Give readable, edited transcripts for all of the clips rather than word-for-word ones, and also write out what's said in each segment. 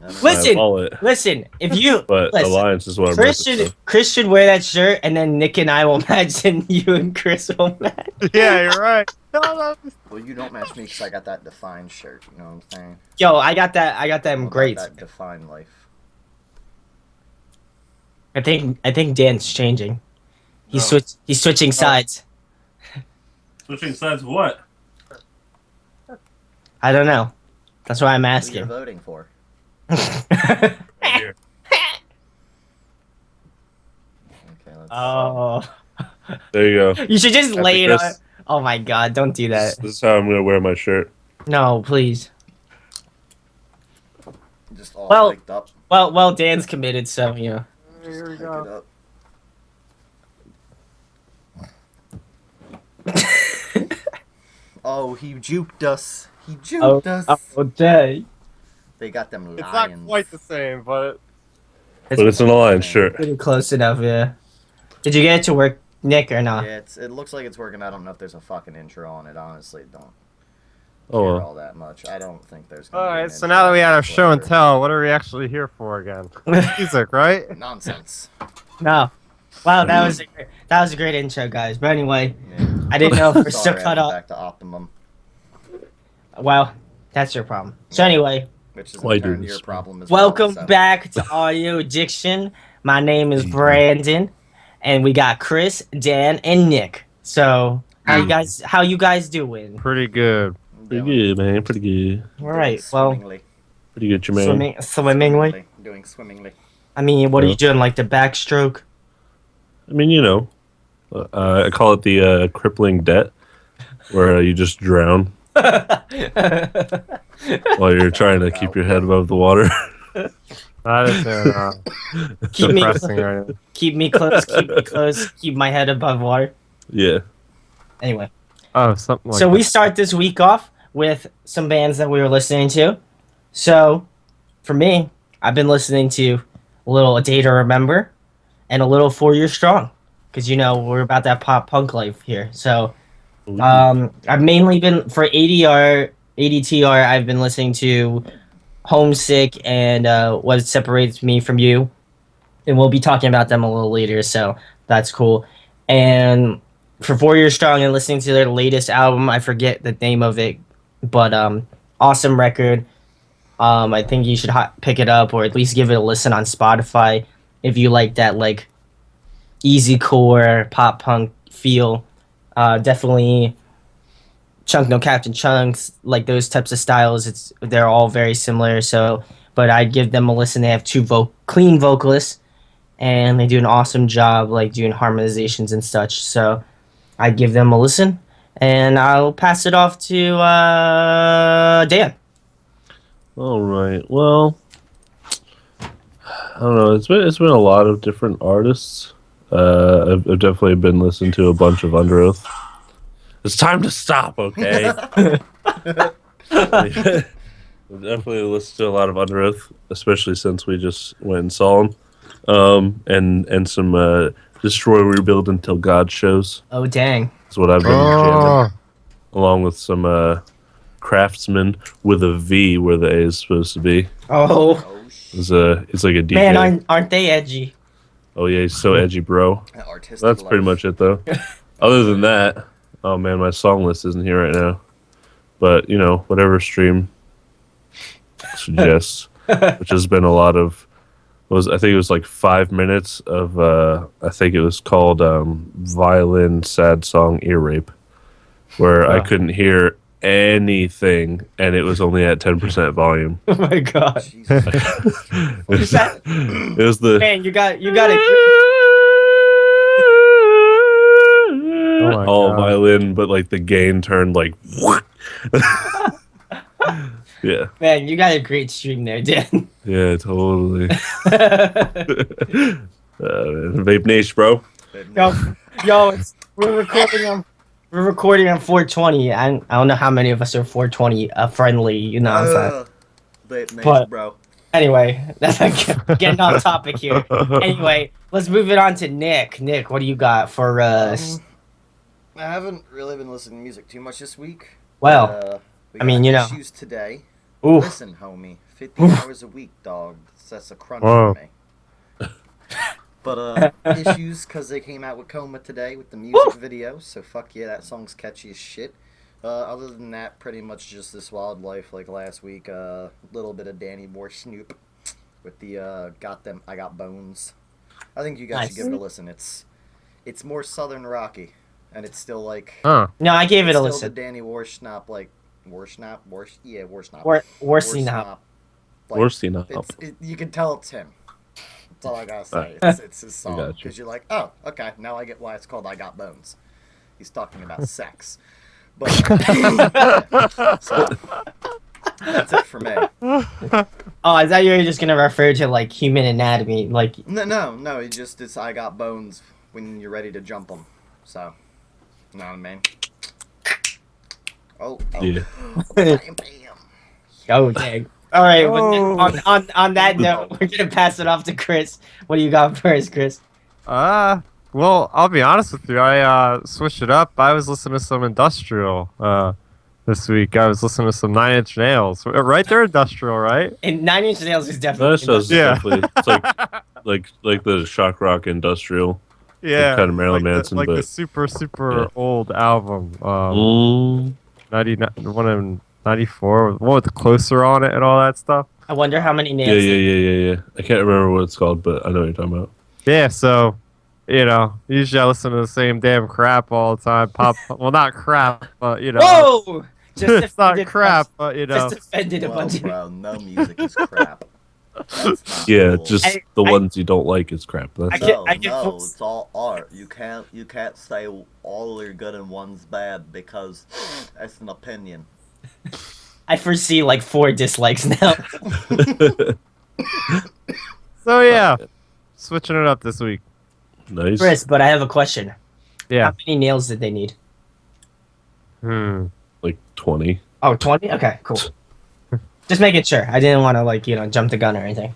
Listen, wallet. listen. If you But listen, Alliance is what I'm Chris should wear that shirt, and then Nick and I will match, and you and Chris will match. Yeah, you're right. Well, you don't match me because I got that defined shirt. You know what I'm saying? Yo, I got that. I got them All about great. that defined life. I think Dan's changing. He's switching sides. Switching sides of what? I don't know. That's why I'm Who you asking. voting for? Right here. Okay, let's. Oh, There you go. you should just Happy lay it on. Chris. Oh my God! Don't do that. This is how I'm gonna wear my shirt. No, please. Just all Well- picked up. Well, Dan's committed, so you know. Just Here we pick go. it up. Oh, he juked us. He juked us. day. They got them It's lions. not quite the same, but But it's an Alliance shirt. Pretty close enough, yeah. Did you get it to work, Nick, or not? Yeah, it looks like it's working. I don't know if there's a fucking intro on it. Honestly, don't Oh care well. all that much. I don't think there's. Gonna all be an right. So intro now that we had our show and whatsoever. tell, what are we actually here for again? Music, right? Nonsense. No. Wow, that was a great intro, guys. But anyway, Yeah. I didn't know if we're still Sorry, I cut went off. back to Optimum, Well, that's your problem. So anyway, which is Why in do turn this? your problem as welcome well. so. back to Audio Addiction. My name is Brandon, and we got Chris, Dan, and Nick. So how you guys doing? Pretty good. Pretty good, man. Pretty good. All right. Well, Swimmingly. Pretty good, your man. swimmingly. Doing swimmingly. I mean, what are Yeah. you doing? Like the backstroke? I mean, you know, I call it the crippling debt, where you just drown while you're trying to keep your head above the water. That is Keep me- depressing right now. Keep me close. Keep me close. Keep my head above water. Yeah. Anyway. Oh, something like So that. we start this week off with some bands that we were listening to. So, for me, I've been listening to a little A Day to Remember and a little 4 Year Strong. Because, you know, we're about that pop punk life here. So, I've mainly been, for ADTR, I've been listening to Homesick and What Separates Me From You. And we'll be talking about them a little later, so that's cool. And for 4 Year Strong and listening to their latest album, I forget the name of it, but awesome record. I think you should pick it up or at least give it a listen on Spotify if you like that like easy core pop punk feel. Definitely Chunk No Captain Chunks, like those types of styles. They're all very similar. So, but I'd give them a listen. They have two clean vocalists, and they do an awesome job like doing harmonizations and such. So I'd give them a listen, and I'll pass it off to Dan. All right. Well, I don't know. It's been a lot of different artists. I've definitely been listening to a bunch of Underoath. It's time to stop, okay? I've definitely listened to a lot of Underoath, especially since we just went and saw them. And some Destroy, Rebuild Until God shows. Oh dang! Is what I've been Oh, jamming, along with some Craftsman with a V where the A is supposed to be. Oh Oh, shit. It's like a DJ. man, aren't they edgy? Oh yeah, he's so edgy, bro. Artistic That's pretty life. much it, though. Other than that, oh man, my song list isn't here right now. But you know, whatever stream suggests, which has been a lot of. I think it was like 5 minutes of. I think it was called "Violin Sad Song Ear Rape," where I Oh. couldn't hear anything, and it was only at 10% volume. Oh my god! Jesus. it, was, that- it was the. Man, you got it. Oh my all God. violin, but like the gain turned like. Yeah, Man, you got a great stream there, Dan. yeah, totally. Vape Nation, bro. yo, we're recording on 420. I don't know how many of us are 420 friendly. You know what I'm saying? Vape Nation, But- bro. Anyway, that's getting off topic here. Anyway, let's move it on to Nick. Nick, what do you got for us? I haven't really been listening to music too much this week. Well, we I mean, got you know. issues today. Ooh, Listen, homie, 50 hours a week, dog. That's a crunch Whoa. for me. But issues because they came out with Coma today with the music video. So fuck yeah, that song's catchy as shit. Other than that, pretty much just this wildlife like last week. Little bit of Danny Moore Snoop with the I Got Bones. I think you guys should give it a listen. It's more southern rocky, and it's still like Huh. No, I gave it a still listen. the Danny Warsnop like Warsnop. Warsnop. Like, you can tell it's him. That's all I gotta say. It's his song Gotcha. because you're like, oh, okay, now I get why it's called "I Got Bones." He's talking about sex, but so, that's it for me. Oh, I thought you were just gonna refer to like human anatomy, like. No. It's "I Got Bones" when you're ready to jump them. So, you know what I mean? Oh. Yeah. Bam, bam. Oh dang! All right. Oh. On that note, we're gonna pass it off to Chris. What do you got first, Chris? Well, I'll be honest with you. I switched it up. I was listening to some industrial this week. I was listening to some Nine Inch Nails. Right, they're industrial, right? And Nine Inch Nails is That definitely. show's Yeah. definitely it's like the shock rock industrial. Yeah, kind of Marilyn like Manson, the but super yeah. old album. Mm. one in 94, one with the Closer on it and all that stuff. I wonder how many Yeah, nails. yeah. I can't remember what it's called, but I know what you're talking about. Yeah, so usually I listen to the same damn crap all the time. Well, not crap, but Whoa! Just it's not offended crap, us. but Just offended a Well, bunch of. bro, no music is crap. That's not Yeah, cool. just I- the ones you don't like is crap. That's I get no, folks- it's all art. You can't say all are good and one's bad because that's an opinion. I foresee like 4 dislikes now. So yeah, switching it up this week. nice. Chris, but I have a question. Yeah. How many nails did they need? Like 20. Oh, 20? Okay, cool. Just making sure. I didn't want to jump the gun or anything.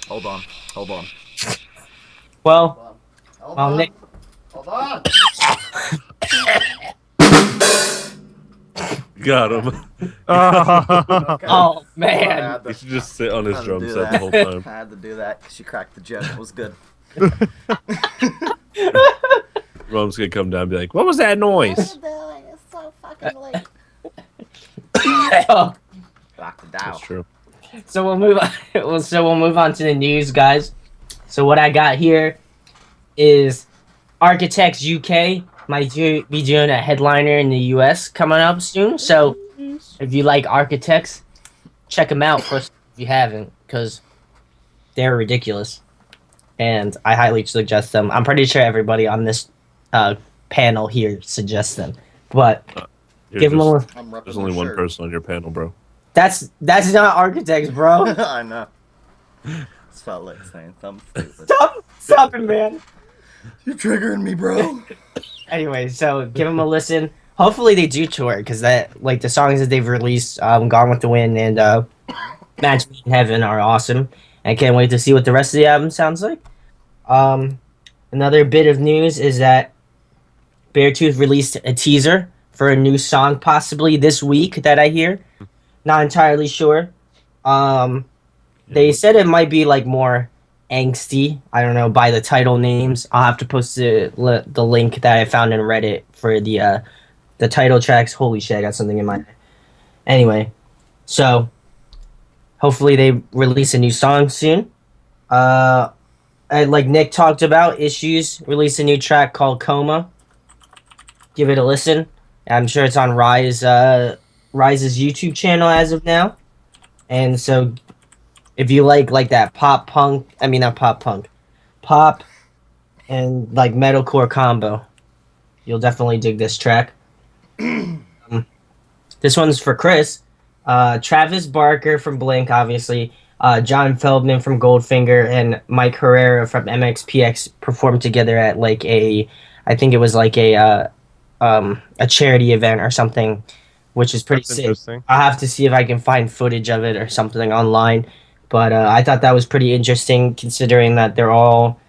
Hold on. Well, Hold Nick. Hold on. Got him. oh I man. had He to, should just sit on his had to drum do set that. the whole time. I had to do that because she cracked the joke. It was good. Mom's gonna come down and be like, "What was that noise?" It's so fucking late. Oh, Back to That's Dow. true. so we'll move on. So we'll move on to the news, guys. So what I got here is Architects UK might be doing a headliner in the US coming up soon. So if you like Architects, check them out first if you haven't, because they're ridiculous, and I highly suggest them. I'm pretty sure everybody on this panel here suggests them, but give them a. I'm repping There's only the one shirt. person on your panel, bro. That's not Architects, bro. I know. This felt like saying something stupid. Stop it, man. You're triggering me, bro. Anyway, so give them a listen. Hopefully they do tour, because that the songs that they've released, Gone with the Wind and Match Me in Heaven are awesome. I can't wait to see what the rest of the album sounds like. Another bit of news is that Beartooth released a teaser for a new song possibly this week that I hear. Not entirely sure. They said it might be more angsty. I don't know, by the title names. I'll have to post the link that I found in Reddit for the title tracks. Holy shit, I got something in my... Anyway, so hopefully they release a new song soon. And like Nick talked about, Issues released a new track called Coma. Give it a listen. I'm sure it's on Rise's YouTube channel as of now. And so if you like that pop and metalcore combo, you'll definitely dig this track. This one's for Chris. Travis Barker from Blink, obviously. John Feldman from Goldfinger and Mike Herrera from MXPX performed together at I think it was a charity event or something, which is pretty That's sick. interesting. I'll have to see if I can find footage of it or something online. But I thought that was pretty interesting, considering that they're all...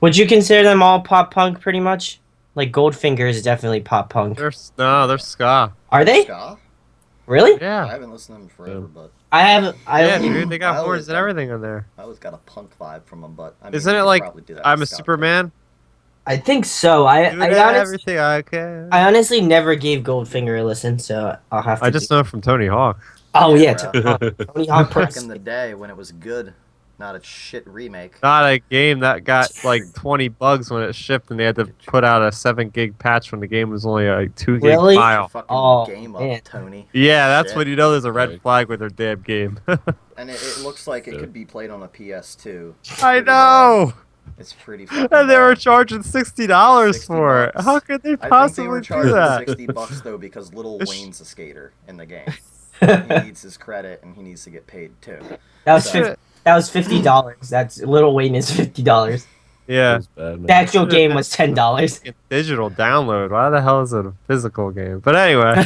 Would you consider them all pop punk, pretty much? Goldfinger is definitely pop punk. They're ska. Are they? Ska? Really? I Yeah. haven't listened to them forever, but Yeah, dude, they I got always horns and got- everything on there. I always got a punk vibe from him, but I mean, Isn't you it could like probably do that I'm a with Scott, Superman? I think so. Do everything I can. I honestly never gave Goldfinger a listen, so I'll have to. I just know it from Tony Hawk. Oh Yeah, yeah, bro. Tony Hawk Back Pro. in the day when it was good, not a shit remake. Not a game that got like 20 bugs when it shipped, and they had to put out a 7 gig patch when the game was only a 2 gig Really? file. Fucking Oh, game man. up, Tony. Yeah, that's Shit. when you know there's a red Right. flag with their damn game. And it looks like it Yeah. could be played on a PS2. I know. It's pretty fucking And they were bad. charging $60 $60 for it. How could they I think they possibly were do charging that? $60 though because Lil It's- Wayne's a skater in the game. He needs his credit and he needs to get paid too. That was So- $50. That's Little Wayne is $50. Yeah. That's bad, man. The actual game was $10. Digital download. Why the hell is it a physical game? But anyway,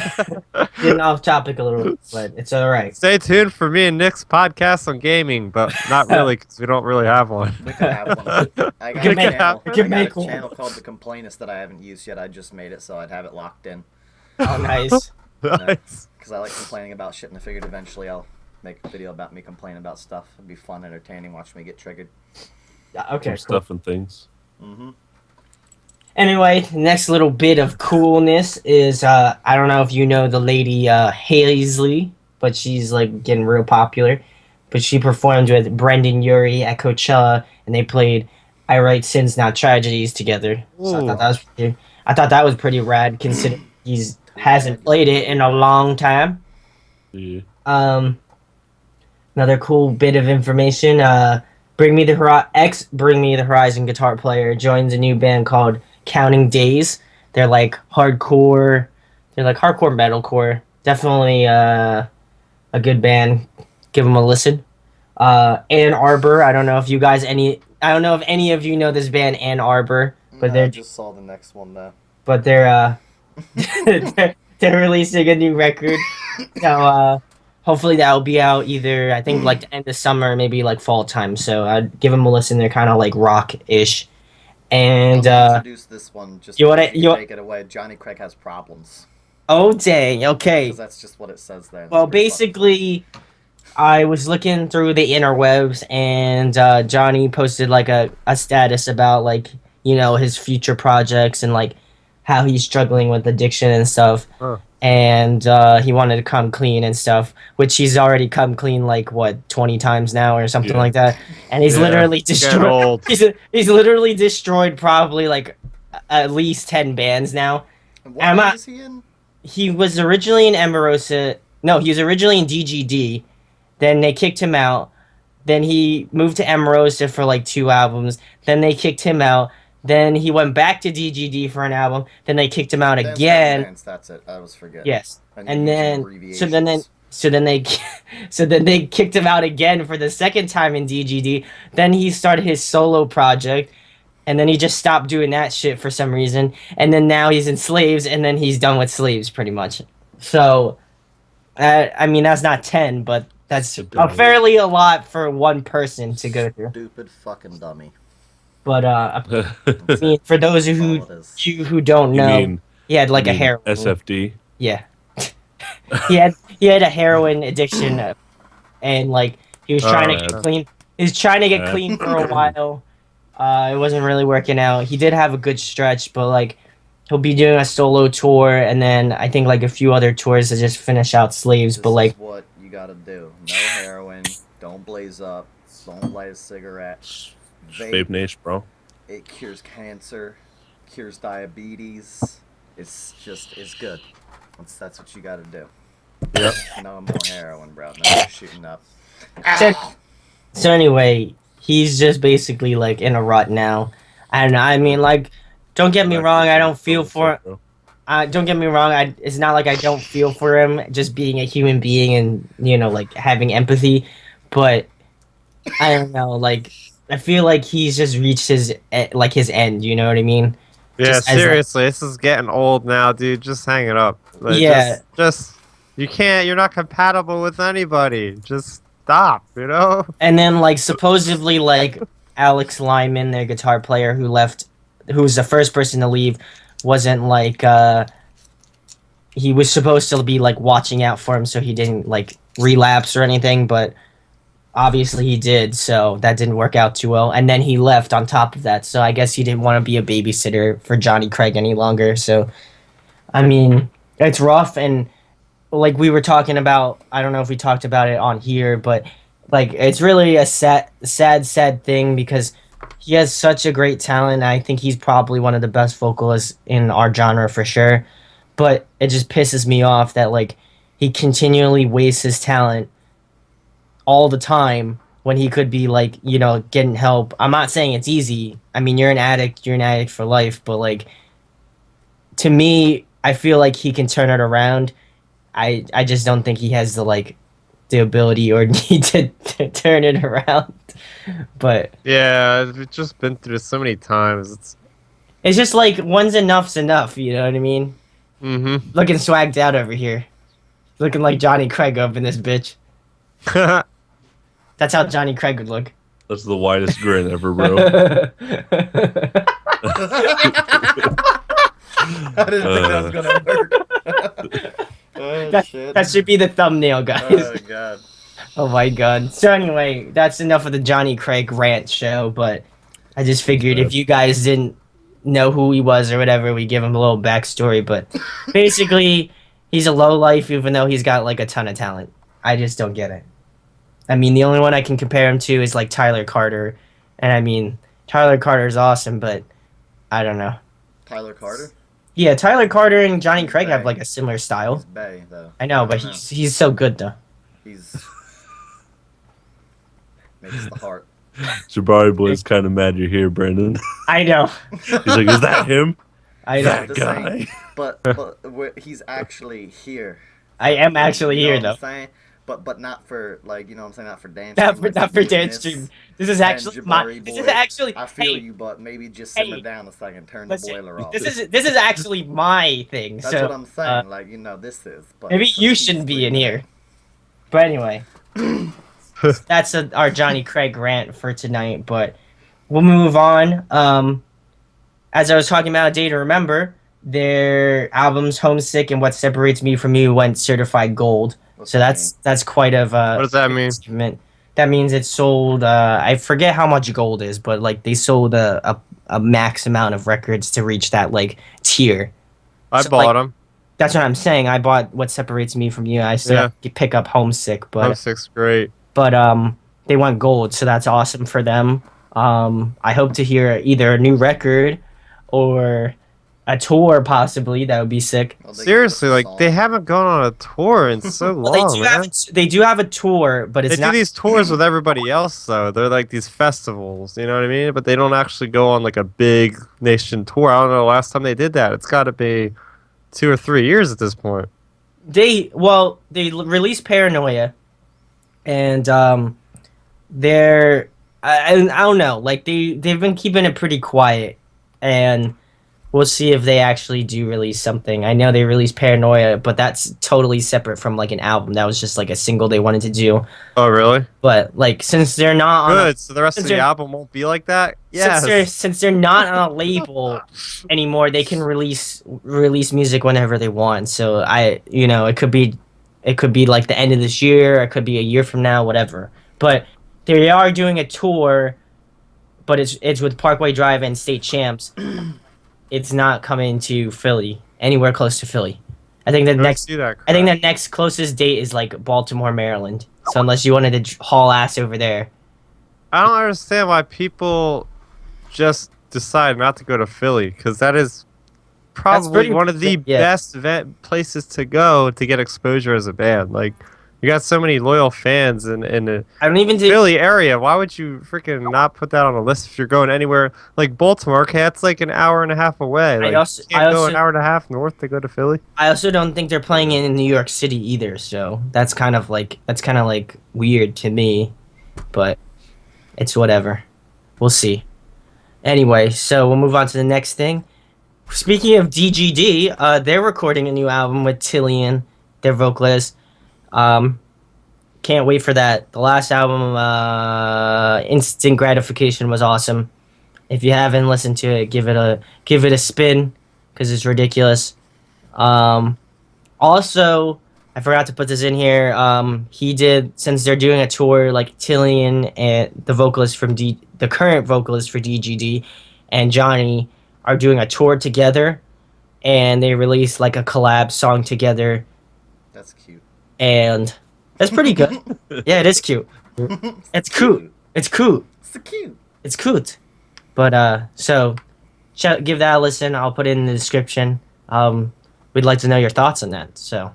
Getting off topic a little, but it's all right. stay tuned for me and Nick's podcast on gaming, but not really because we don't really have one. We could have one. I got can a make- channel, we can I make got a one. channel called The Complainist that I haven't used yet. I just made it so I'd have it locked in. Oh, nice. Nice. Because I like complaining about shit and I figured eventually I'll make a video about me complaining about stuff. It'd be fun, entertaining, watch me get triggered. Okay, cool. Stuff and things. Mm-hmm. Anyway, next little bit of coolness is I don't know if you know the lady Hazley, but she's like getting real popular. But she performed with Brendan Urie at Coachella, and they played "I Write Sins Not Tragedies" together. So Ooh. I thought that was pretty rad, considering he's hasn't played it in a long time. Yeah. Another cool bit of information. Bring Me the Horizon guitar player joins a new band called Counting Days. They're like hardcore. They're like hardcore metalcore. Definitely a good band. Give them a listen. Ann Arbor. I don't know if any of you know this band Ann Arbor, but I they're just saw the next one though. but they're they're releasing a new record. So hopefully that will be out either I think like the end of summer, maybe like fall time. So I'd give them a listen. They're kind of like rock-ish. And I'll introduce this one just you wanna- because you you- can take it away. Johnny Craig has problems oh dang, okay. because that's just what it says there. Well, It's pretty basically, I was looking through the interwebs, and Johnny posted like a status about like his future projects and like how he's struggling with addiction and stuff. Huh. And he wanted to come clean and stuff, which he's already come clean like what 20 times now or something Yeah. like that. And he's Yeah, literally getting destroyed. old. He's literally destroyed probably like at least 10 bands now. fucking- What I'm band not- is he in? He was originally in Emerosa. No, he was originally in DGD. Then they kicked him out. Then he moved to Emerosa for like 2 albums. Then they kicked him out. Then he went back to DGD for an album. Then they kicked him out Dance, again. Dance, that's it. I was forgetting. Yes. And And you're then using so then abbreviations. so then they kicked him out again for the second time in DGD. Then he started his solo project. And then he just stopped doing that shit for some reason. And then now he's in Slaves, and then he's done with Slaves pretty much. So, I mean, that's not 10, but that's fairly a lot for one person to go through. Stupid fucking dummy. But I mean, for those That's who all it is. who don't You know, mean he had like you a mean heroin. SFD? Yeah, he had a heroin addiction, and like he was trying to Alright. get clean. He was trying to get clean for a while. It wasn't really working out. He did have a good stretch, but like he'll be doing a solo tour, and then I think like a few other tours to just finish out Slaves. This But like, is what you gotta do. No heroin. Don't blaze up. Don't light a cigarette. Vape Nation, bro. It cures cancer. Cures diabetes. It's good. That's what you gotta do. Yep. No more heroin, bro. No more shooting up. So- Ow! so anyway, he's just basically like in a rut now. I don't know. I mean, like, don't get me wrong. I don't feel for. Don't get me wrong. It's not like I don't feel for him just being a human being and like having empathy, but I don't know. Like, I feel like he's just reached his end. You know what I mean? Yeah, Just as a- seriously, this is getting old now, dude. Just hang it up. Like, Yeah. Just you can't. You're not compatible with anybody. Just stop. You know. And then like supposedly like Alex Lyman, their guitar player who left, who was the first person to leave, wasn't like he was supposed to be like watching out for him so he didn't like relapse or anything, but obviously he did, so that didn't work out too well. And then he left on top of that, so I guess he didn't want to be a babysitter for Johnny Craig any longer. So I mean, it's rough, and like we were talking about, I don't know if we talked about it on here, but like it's really a sad thing because he has such a great talent. I think he's probably one of the best vocalists in our genre for sure. But it just pisses me off that like he continually wastes his talent all the time when he could be like, you know, getting help. I'm not saying it's easy. I mean, you're an addict for life, but like to me, I feel like he can turn it around. I just don't think he has the like the ability or need to turn it around. But Yeah, we've just been through this so many times. it's just like one's enough's enough, you know what I mean? Mm-hmm. Looking swagged out over here. Looking like Johnny Craig up in this bitch. That's how Johnny Craig would look. That's the widest grin ever, bro. I didn't think that was gonna work. Oh shit. That should be the thumbnail, guys. Oh god. Oh my god. So anyway, that's enough of the Johnny Craig rant show, but I just figured if you guys didn't know who he was or whatever, we give him a little backstory, but basically he's a low life even though he's got like a ton of talent. I just don't get it. I mean, the only one I can compare him to is like Tyler Carter. And I mean, Tyler Carter's awesome, but I don't know. Tyler Carter? Yeah, Tyler Carter and Johnny Craig have Bay. like a similar He's style. Bay though. I know, but don't he's so good though. He's makes the heart. Jabari Boy's kind of mad you're here, Brandon. I know. He's like, is that him? I know. That Just guy. saying. But he's actually here. I am actually You know here what though. I'm saying? But not for like, you know what I'm saying, not for dance. Not for dance stream. This is actually my. Jabari This is boy, actually. I feel Hey, you, but maybe just simmer hey, down a second, turn the listen, boiler off. this is actually my thing. That's so what I'm saying. Like, you know, this is. But maybe since you he's shouldn't be free, in here. But anyway, that's our Johnny Craig rant for tonight. But we'll move on. As I was talking about A Day to Remember, their albums "Homesick" and "What Separates Me from You" went certified gold. What's So that that's quite of What does that mean? achievement. That means it sold. I forget how much gold is, but like they sold a max amount of records to reach that like tier. I So, bought like, them. That's what I'm saying. I bought What Separates Me from You. I still Yeah. have to pick up Homesick, but Homesick's great. they went gold, so that's awesome for them. I hope to hear either a new record or a tour, possibly. That would be sick. Well, they Seriously, give us a like song. they haven't gone on a tour in so Well, long, man. they do have a tour, but it's They not. do these tours with everybody else, though. They're like these festivals, you know what I mean? But they don't actually go on like a big nation tour. I don't know the last time they did that. It's got to be 2 or 3 years at this point. They released Paranoia, and I don't know, like they've been keeping it pretty quiet, and we'll see if they actually do release something. I know they released Paranoia, but that's totally separate from like an album. That was just like a single they wanted to do. Oh, really? But like since they're not on Good. So the rest of since the they're- album won't be like that? Yes. since they're not on a label anymore, they can release music whenever they want. So it could be like the end of this year, it could be a year from now, whatever. But they are doing a tour, but it's with Parkway Drive and State Champs. It's not coming to Philly, anywhere close to Philly. I think the next See that I think crap. the next closest date is like Baltimore, Maryland. So unless you wanted to haul ass over there. I don't understand why people just decide not to go to Philly, because that is probably pretty- one of the yeah. best places to go to get exposure as a band. Like, you got so many loyal fans in the I don't even do Philly area. Why would you freaking not put that on a list if you're going anywhere like Baltimore? Okay, that's like an hour and a half away. Like, also- you can't I go also- an hour and a half north to go to Philly. I also don't think they're playing in New York City either, so that's kind of like weird to me, but it's whatever. We'll see. Anyway, so we'll move on to the next thing. Speaking of DGD, they're recording a new album with Tillian, their vocalist. Can't wait for that. The last album, Instant Gratification, was awesome. If you haven't listened to it, give it a spin because it's ridiculous. Also, I forgot to put this in here. He did, since they're doing a tour, like Tillian and the vocalist from the current vocalist for DGD, and Jonny are doing a tour together, and they released like a collab song together, That's cute. and that's pretty good. Yeah, it is cute. It's cute. It's cute. It's cute. It's cute. But so give that a listen. I'll put it in the description. We'd like to know your thoughts on that. So,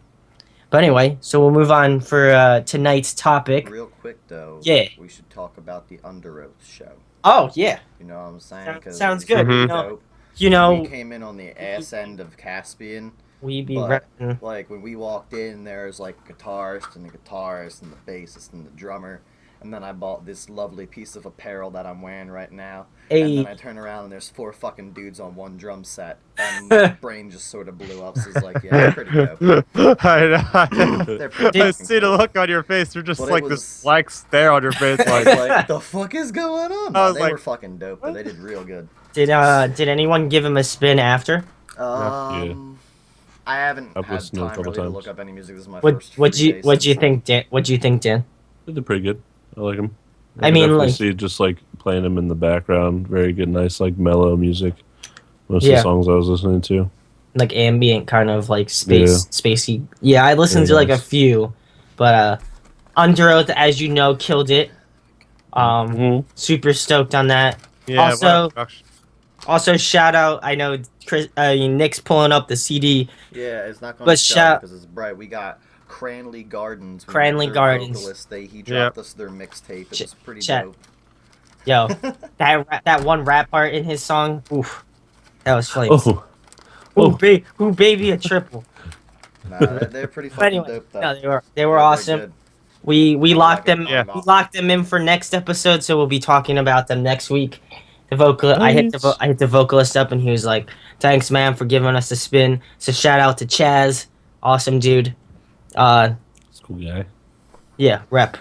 but anyway, so we'll move on for tonight's topic. Real quick though, Yeah. we should talk about the Underoath show. Oh yeah, You know what I'm saying? 'Cause Sounds it's good. pretty Mhm. dope. you know We came in on the ass end of Caspian. we be But, repping. like, when we walked in, there's, like, a guitarist and the guitarist and the bassist and the drummer. And then I bought this lovely piece of apparel that I'm wearing right now. And Hey. then I turn around and there's 4 fucking dudes on one drum set. And my brain just sort of blew up. So it's like, yeah, they're pretty dope. I know. They're pretty I fucking see the cool. look on your face. You're just But it like was- this blank stare on your face. I was Like, like, the fuck is going on? I was They like, were fucking dope, but they did real good. Did anyone give him a spin after? I haven't I've had listened to it a time couple really to times. look up any music. This is my What first what free you day what you since, think, Dan? What you think, Dan? They did pretty good. I like them. I mean, definitely like- see just like playing them in the background. Very good, nice, like mellow music. Most of Yeah. the songs I was listening to. Like ambient kind of like spacey. Yeah, I listened Very to like a nice. few, but Underoath, as you know, killed it. Mhm. Super stoked on that. yeah, what a Also- production. Also, shout out. I know Chris, Nick's pulling up the CD. Yeah, it's not going But to show shout- because it's bright. We got Cranley Gardens. Cranley their Gardens. vocalist. He dropped us their mixtape. It was pretty chat. dope. Yo, that one rap part in his song. Oof, that was flames. Oh, Ooh, baby, a triple. Nah, they're pretty But fucking anyway, dope though. no, they were They're awesome. good. We locked them. Yeah. We locked them in for next episode, so we'll be talking about them next week. The vocal, I hit the vocalist up, and he was like, "Thanks, man, for giving us a spin." So shout out to Chaz, awesome dude. it's a cool guy. Yeah, rep.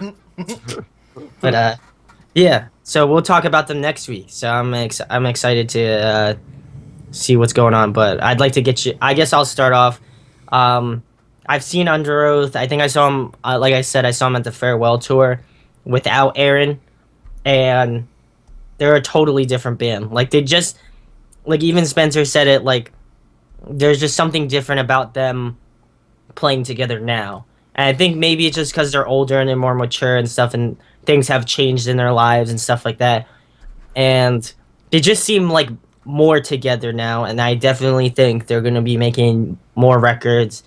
But yeah. So we'll talk about them next week. So I'm excited to see what's going on. But I'd like to get you. I guess I'll start off. I've seen Underoath. I think I saw him. Like I said, I saw him at the farewell tour without Aaron, and they're a totally different band. Like they just, like even Spencer said it. Like there's just something different about them playing together now. And I think maybe it's just because they're older and they're more mature and stuff, and things have changed in their lives and stuff like that. And they just seem like more together now. And I definitely think they're going to be making more records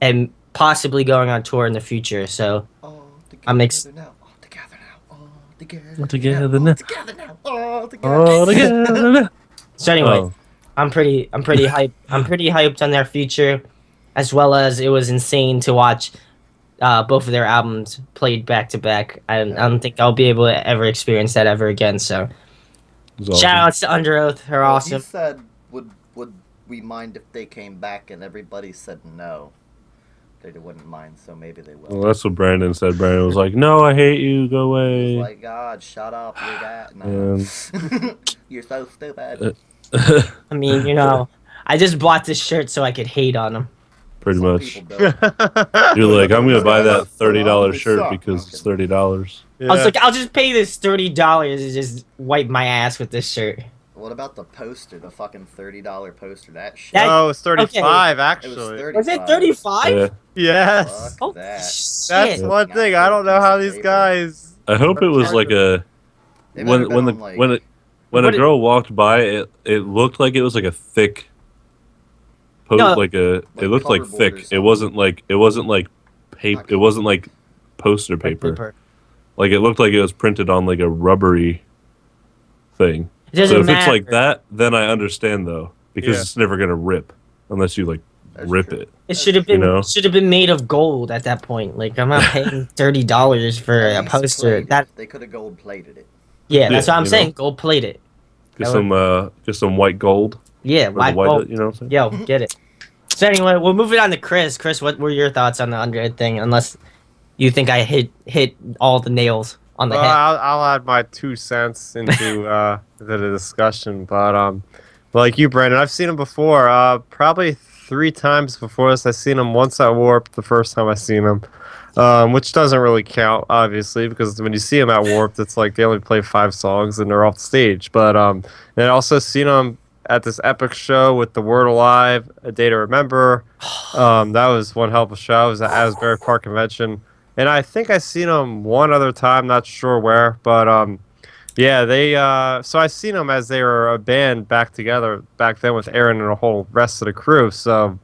and possibly going on tour in the future. So All I'm together now. All together now. All together. All together now. now. All together now. All together. Oh, together. so anyway, Oh. I'm pretty hyped. I'm pretty hyped on their future, as well as it was insane to watch both of their albums played back to back. I don't think I'll be able to ever experience that ever again. So It was awesome. shout outs to Underoath. They're Well, awesome. He said, would we mind if they came back? And everybody said no. They wouldn't mind, so maybe they will. Well, that's what Brandon said. Brandon was like, "No, I hate you. Go He's away." like, God, shut up. You're that. No. You're so stupid. I mean, you know, I just bought this shirt so I could hate on them. Pretty Some much. people don't. You're like, I'm gonna buy that $30 They shirt suck. because it's $30. I was like, I'll just pay this $30 and just wipe my ass with this shirt. What about the poster? The fucking $30 poster? That shit. That- Oh, it's 35 it was actually. 35. Was it 35? Yeah. Yes. Fuck Oh, that. shit. That's one thing. I don't know how these guys. I hope it was like a They might have when been the on, like- when What a girl walked by, it looked like it was like a thick No. like a Like it looked like cardboard or thick. something. It wasn't like paper. It wasn't like poster paper. Like it looked like it was printed on like a rubbery thing. It doesn't So if matter. it's like that, then I understand though, because Yeah. it's never gonna rip unless you like That's rip true. it. It should have been You know? made of gold at that point. Like I'm not paying $30 for At a least poster. plated. That They could have gold plated it. yeah, that's Yeah, what I'm you saying. know. Gold plate it. Get That some white gold. Yeah, Or the why? white, Gold. you know what I'm saying? Yo, get it. So anyway, we'll move it on to Chris. Chris, what were your thoughts on the Underhead thing? Unless you think I hit all the nails on the Well, head. I'll add my 2 cents into the discussion, but like you, Brandon, I've seen him before. Probably 3 times before this. I seen them once at Warp the first time I seen them, which doesn't really count, obviously, because when you see them at Warped, it's like they only play 5 songs and they're off the stage. But and I also seen them at this epic show with The Word Alive, A Day to Remember. That was one hell of a show. It was at Asbury Park Convention. And I think I seen them one other time, not sure where, but yeah, they so I seen them as they were a band back together back then with Aaron and the whole rest of the crew. So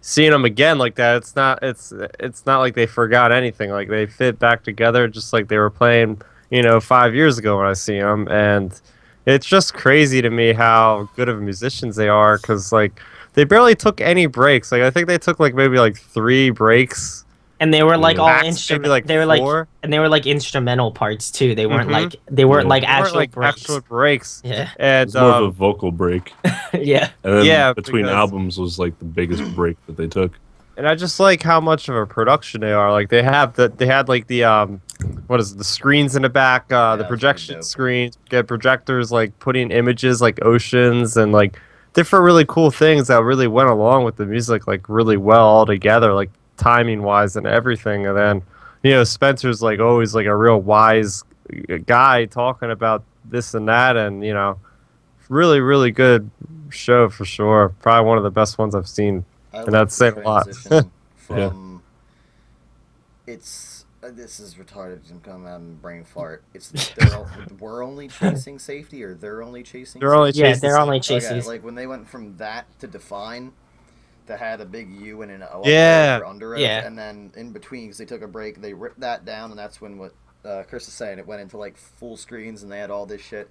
seeing them again like that, it's not like they forgot anything. Like they fit back together just like they were playing, 5 years ago when I seen them. And it's just crazy to me how good of musicians they are, because like they barely took any breaks. Like I think they took like maybe like 3 breaks. And they were like all Max, instrumental. maybe, like, They were 4. and they were like instrumental parts too. They weren't Mhm. like they weren't Yeah. like They weren't, actual like breaks. actual breaks. Yeah, And It's more of a vocal break. yeah. And then Yeah, between because- albums was like the biggest break that they took. And I just like how much of a production they are. Like they had like the what is it, the screens in the back, the that's projection pretty dope. screens, get projectors like putting images like oceans and like different really cool things that really went along with the music like really well all together, like timing wise and everything. And then Spencer's like always like a real wise guy talking about this and that, and really really good show for sure. Probably one of the best ones I've seen. I And like that's the saying a lot. transition Yeah. from this is retarded. I'm coming out in brain fart. We're only chasing safety, or they're only chasing. They're only safety? Yeah, chasing they're only Okay, chasing. like when they went from that to Define, that had a big U and an O up Yeah. there for Underoath, Yeah. and then in between, because they took a break, they ripped that down, and that's when what Chris is saying, it went into like full screens, and they had all this shit.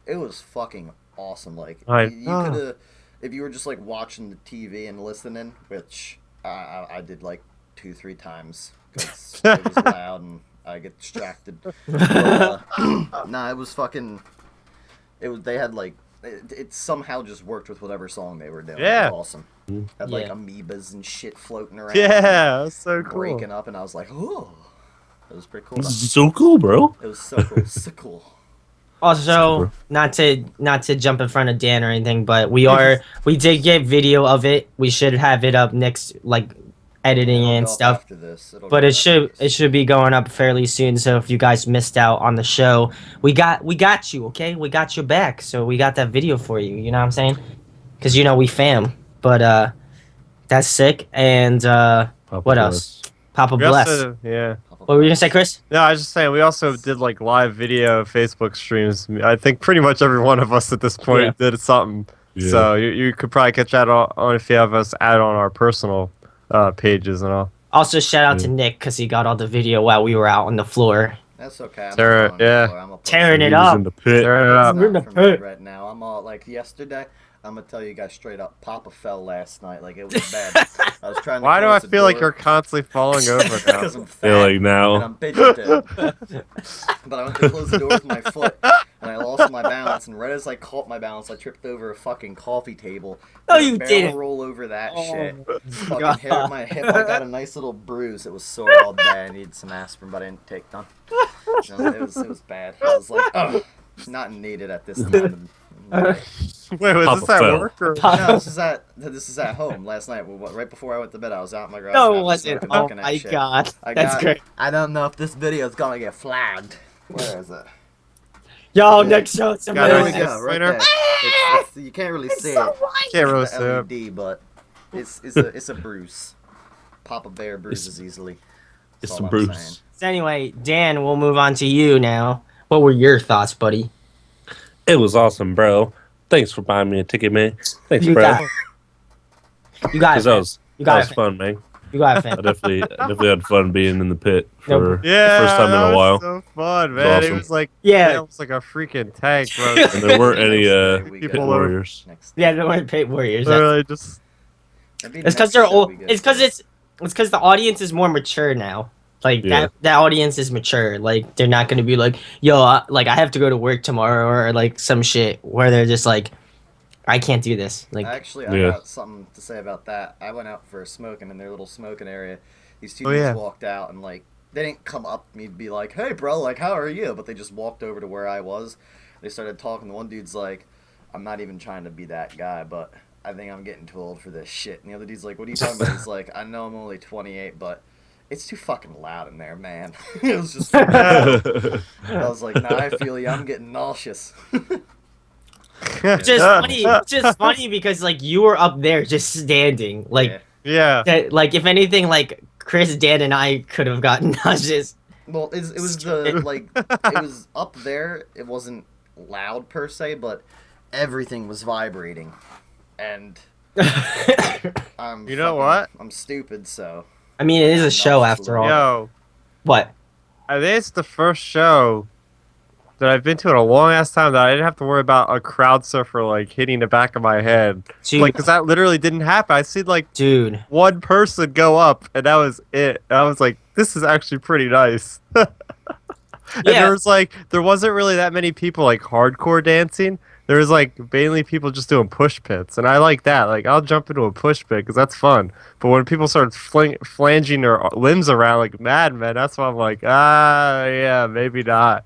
It was fucking awesome. Like you could have, if you were just like watching the TV and listening, which I did like 2-3 times because it was loud and I get distracted. But, nah, it was fucking. They had like it somehow just worked with whatever song they were doing. Yeah. It was awesome. Had like Yeah. amoebas and shit floating around. Yeah, that's so cool. breaking up, and I was like, oh, it was pretty cool. This is so cool, bro. It was so cool, so cool. Also, not to jump in front of Dan or anything, but we did get video of it. We should have it up next, like editing It'll and go up stuff. After this, it'll But go it after this. should be going up fairly soon. So if you guys missed out on the show, we got you. Okay, we got your back. So we got that video for you. You know what I'm saying? Because we fam. But that's sick. And Papa what else? Papa We bless. also, yeah. What were you gonna say, Chris? No, I was just saying we also did like live video Facebook streams. I think pretty much every one of us at this point did something. Yeah. So you could probably catch that on if you have us add on our personal pages and all. Also, shout out to Nick because he got all the video while we were out on the floor. That's okay. I'm Tear- not on the yeah. floor, I'm up on Tearing the it He was up. in the pit. Turn it It's up. We're in not the for me pit. right now. I'm all like yesterday. I'm gonna tell you guys straight up. Papa fell last night. Like it was bad. I was trying to. Why do I close the feel like door you're constantly falling over now? because I'm fat. Yeah, like And now. I'm bitching. But I went to close the door with my foot, and I lost my balance. And right as I caught my balance, I tripped over a fucking coffee table. No, Did a you barrel didn't. roll over that Oh, shit. God. Fucking hit my hip. I got a nice little bruise. It was sore all day. I needed some aspirin, but I didn't take none. No, it was bad. I was like, oh, not needed at this time. Wait, was Papa this at fell. work or? No, this is at home. Last night, right before I went to bed, I was out in my garage. No, and I it was wasn't. smoking, Oh looking at my shit. god, I that's got- great. I don't know if this video is gonna get flagged. Where is it? Yo, Nick, show it to me. Got There we it. go, right Pointer? there. It's, you can't really see it. Can't really The see it. LED, but it's a bruise. Papa Bear bruises easily. That's It's all the I'm Bruce. saying. So anyway, Dan, we'll move on to you now. What were your thoughts, buddy? It was awesome, bro. Thanks for buying me a ticket, man. Thanks, You bro. got it. You got it. Because that fam. was You that got was it. fun, man. You got it, I fam. definitely had fun being in the pit for Yeah, the first time that in a was while. so fun, was man. awesome. It was like Yeah. it was like a freaking tank, bro. And there weren't any Next day we pit go. People warriors. Next Yeah, they weren't paid warriors. Literally just Maybe It's because next they're show old. we go It's because to. it's because the audience is more mature now. Like Yeah. that audience is mature. Like they're not gonna be like, yo, like I have to go to work tomorrow or like some shit where they're just like, I can't do this. Like, Actually, I Yeah. got something to say about that. I went out for a smoking in their little smoking area. These two Oh, dudes yeah. walked out and like they didn't come up to me to be like, "Hey, bro, like how are you?" But they just walked over to where I was. They started talking. The one dude's like, "I'm not even trying to be that guy, but I think I'm getting too old for this shit. And the other dude's like, what are you talking about? He's like, I know I'm only 28, but it's too fucking loud in there, man. It was just. I was like, nah, I feel you. I'm getting nauseous. Just funny because like you were up there just standing, like Yeah. like if anything, like Chris, Dan, and I could have gotten nauseous. Well, it was the like it was up there. It wasn't loud per se, but everything was vibrating, and I'm. You know what? I'm stupid, so. I mean, it is a show after all. Yo, What? I think it's the first show that I've been to in a long ass time that I didn't have to worry about a crowd surfer like hitting the back of my head. Dude. Like, because that literally didn't happen. I see like Dude. one person go up, and that was it. And I was like, this is actually pretty nice. And Yeah. there wasn't really that many people like hardcore dancing. There was like mainly people just doing push pits, and I like that. Like, I'll jump into a push pit because that's fun. But when people start flanging their limbs around like madmen, that's why I'm like, yeah, maybe not.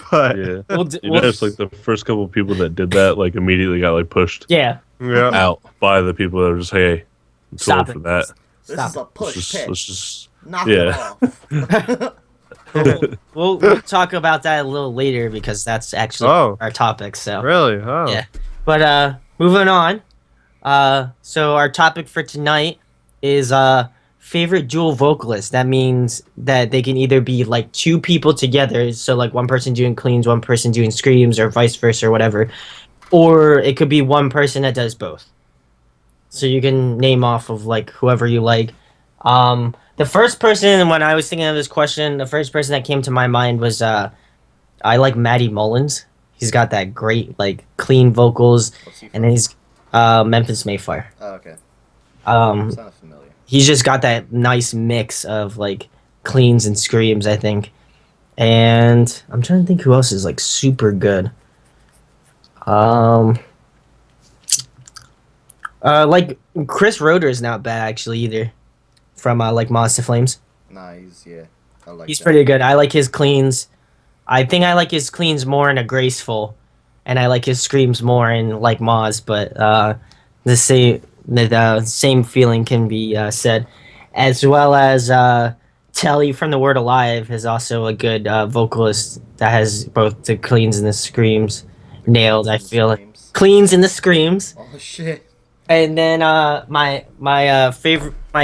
But Yeah. We'll You notice like the first couple of people that did that like immediately got like pushed yeah. yeah. out by the people that were just, hey, I'm too Stop old it. for that. This Stop is a it. push pit. Let's just Knock yeah. it off. We'll talk about that a little later because that's actually Oh. our topic. So Really? Oh. Yeah. But moving on. So our topic for tonight is favorite dual vocalist. That means that they can either be like two people together, so like one person doing cleans, one person doing screams, or vice versa, or whatever. Or it could be one person that does both. So you can name off of like whoever you like. The first person, when I was thinking of this question, the first person that came to my mind was I like Matty Mullins. He's got that great like clean vocals, What's he and from? then he's Memphis Mayfire. Oh, okay. Um, Sounded familiar. he's just got that nice mix of like cleans and screams, I think. And I'm trying to think who else is like super good. Like Chris Roeder is not bad actually either, from like Monster Flames. Nah, yeah. I like He's that. pretty good. I like his cleans. I think I like his cleans more in a graceful, and I like his screams more in like Moz. But the same feeling can be said, as well as Telly from The Word Alive is also a good vocalist that has both the cleans and the screams nailed. I feel it. Screams. Cleans and the screams. Oh shit. And then my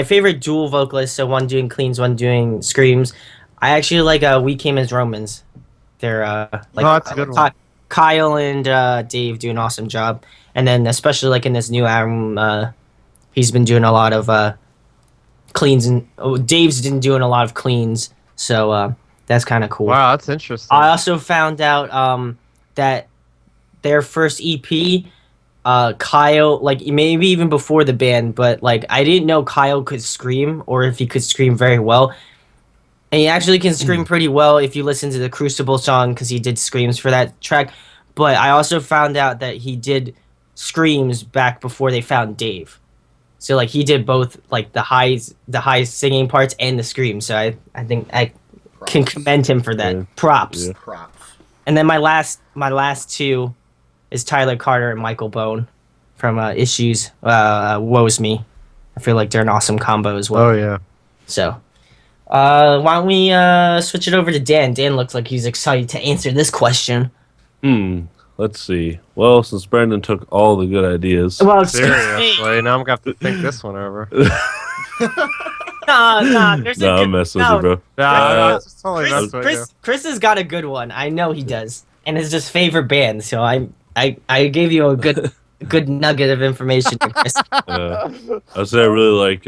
favorite dual vocalist, so one doing cleans, one doing screams. I actually like We Came as Romans. They're like that's a good one. Kyle and Dave do an awesome job. And then especially like in this new album, he's been doing a lot of cleans, and Dave's been doing a lot of cleans. So that's kind of cool. Wow, that's interesting. I also found out that their first EP, Kyle, like maybe even before the band, but like I didn't know Kyle could scream or if he could scream very well. And he actually can scream pretty well if you listen to the Crucible song because he did screams for that track. But I also found out that he did screams back before they found Dave. So like he did both like the high singing parts and the screams. So I think I can Props. commend him for that. Yeah. Props. Yeah. Props. And then my last two is Tyler Carter and Michael Bone from Issues. Woes Me. I feel like they're an awesome combo as well. Oh yeah. So, why don't we switch it over to Dan? Dan looks like he's excited to answer this question. Let's see. Well, since Brandon took all the good ideas, Well, Seriously, now I'm gonna have to think this one over. nah, there's no, a I'm messing with you, bro. Nah, it's just totally messing with you. Chris has got a good one. I know he does, and it's his favorite band. So I gave you a good nugget of information, Chris. I'd say I really like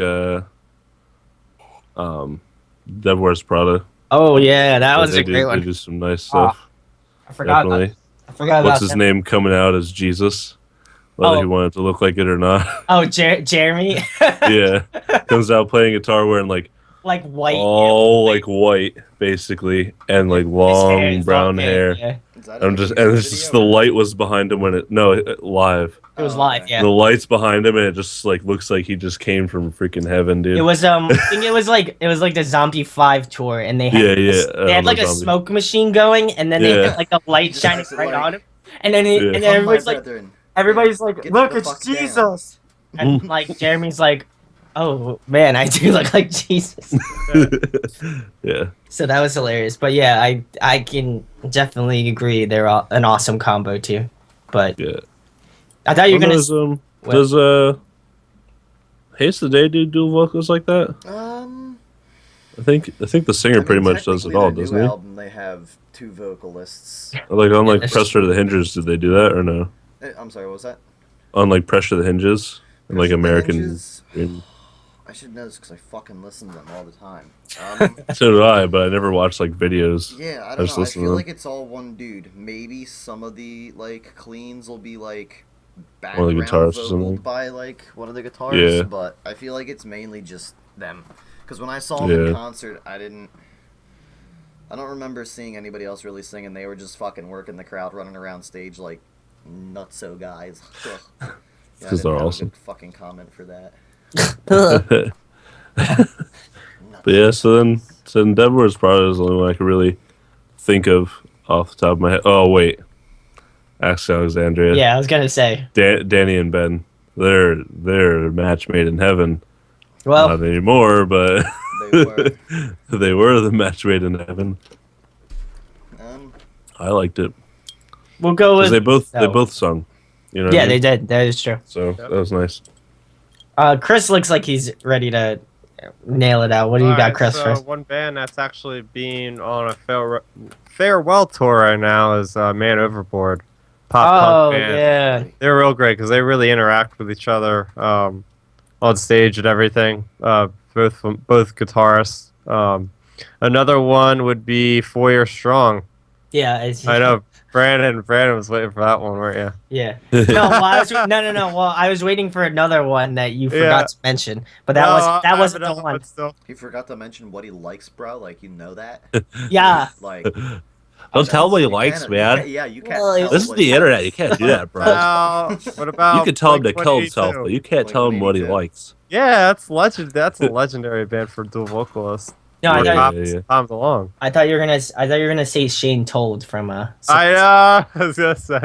Devil Wears Prada. Oh yeah, that was They a great They one. do some nice stuff. I forgot. Definitely. I forgot What's about his that. name coming out as Jesus? Whether Oh. he wanted to look like it or not. Oh, Jeremy. Yeah. Comes out playing guitar wearing like Like white. all like white basically and like His hair long is brown long hair. Yeah. Is that I'm a just music and it's just the video? light was behind him when it live. It was Oh, live. okay. Yeah. The lights behind him and it just like looks like he just came from freaking heaven, dude. It was I think it was like the Zombie 5 tour, and they had they had like a Zombie. smoke machine going, and then they Yeah. had like a light Just shining makes it right like- on him, and then Yeah. and then Come, my everybody's like brethren. everybody's like, Get look, the it's fuck down." Jesus. And like Jeremy's like, oh man, I do look like Jesus. Yeah. So that was hilarious. But yeah, I can definitely agree they're an awesome combo too. But Yeah. I thought you were gonna. What? Does Haste the Day do dual vocals like that? I think the singer pretty much does it all, doesn't he? Album, they have 2 vocalists. Like on like that's Pressure to the Hinges, did they do that or no? I'm sorry, what was that? On like Pressure to the Hinges and like Pressure to the American Hinges? Dream. I should know this because I fucking listen to them all the time. So do I, but I never watched like videos. Yeah, I I don't just know. I listen to feel them. like it's all one dude. Maybe some of the like cleans will be like One of background the guitarists or something. vocaled by like one of the guitarists, Yeah. but I feel like it's mainly just them. Because when I saw them in Yeah. concert, I don't remember seeing anybody else really singing. They were just fucking working the crowd, running around stage like nutso guys. Ugh. Yeah, I 'Cause didn't they're have a awesome. good fucking comment for that. But yeah, so then Endeavor is probably the only one I could really think of off the top of my head. Oh wait, Ask Alexandria. Yeah, I was gonna say. Danny and Ben. They're a match made in heaven. Well, Not anymore, but They were. they were the match made in heaven. I liked it we'll go with. because they no. both sung. You know. what I Yeah, mean? they did. That is true. So that was nice. Chris looks like he's ready to nail it out. What do you got, Alright, Chris? so First? one band that's actually being on a farewell tour right now is Man Overboard. Pop Oh punk band. yeah, They're real great because they really interact with each other on stage and everything. Both guitarists. Another one would be 4 Year Strong. yeah. It's, I know Brandon was waiting for that one, weren't you? Yeah. No, well, no. Well, I was waiting for another one that you forgot to mention, but that wasn't the one. Still. He forgot to mention what he likes, bro. Like, you know that? Yeah. Like, Don't tell him what he you likes, can't- man. Yeah, you can't. Well, tell This is what the he internet. likes. You can't do that, bro. What about You can tell him to kill himself, Blink-182? but you can't tell him what he 182. likes. Yeah, that's legend. That's a legendary band for dual vocalists. No, I Yeah, thought yeah. Tom DeLonge. I thought you were gonna say Shane Told from I was gonna say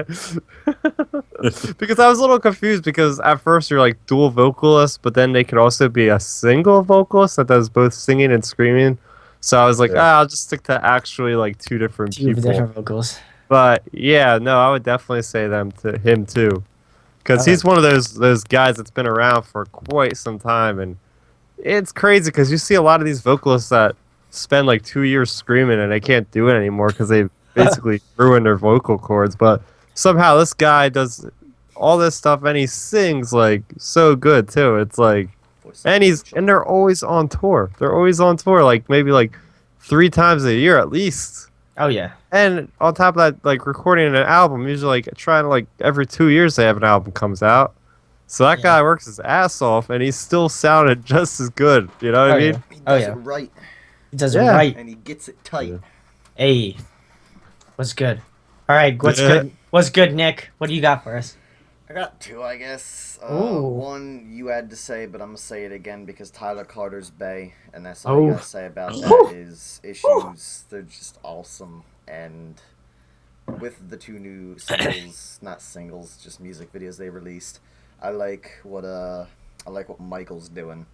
because I was a little confused because at first you're like dual vocalists, but then they could also be a single vocalist that does both singing and screaming. So I was like, Yeah. I'll just stick to actually like two different two people. different vocals. But yeah, no, I would definitely say him too, because he's one of those guys that's been around for quite some time, and it's crazy because you see a lot of these vocalists that spend like 2 years screaming and they can't do it anymore because they basically ruined their vocal cords. But somehow this guy does all this stuff and he sings like so good too. It's like, and they're always on tour. They're always on tour, like maybe like 3 times a year at least. Oh yeah. And on top of that, like recording an album, usually like trying to like every 2 years they have an album comes out. So that guy works his ass off, and he still sounded just as good. You know what I mean? He Oh, does yeah. it right, He does it Yeah. right. and he gets it tight. Yeah. Hey, what's good? All right, what's good? What's good, Nick? What do you got for us? I got 2, I guess. Ooh. One you had to say, but I'm gonna say it again because Tyler Carter's Bay, and that's all I Oh. gotta say about that is Issues. They're just awesome, and with the 2 new singles, not singles, just music videos they released, I like what Michael's doing.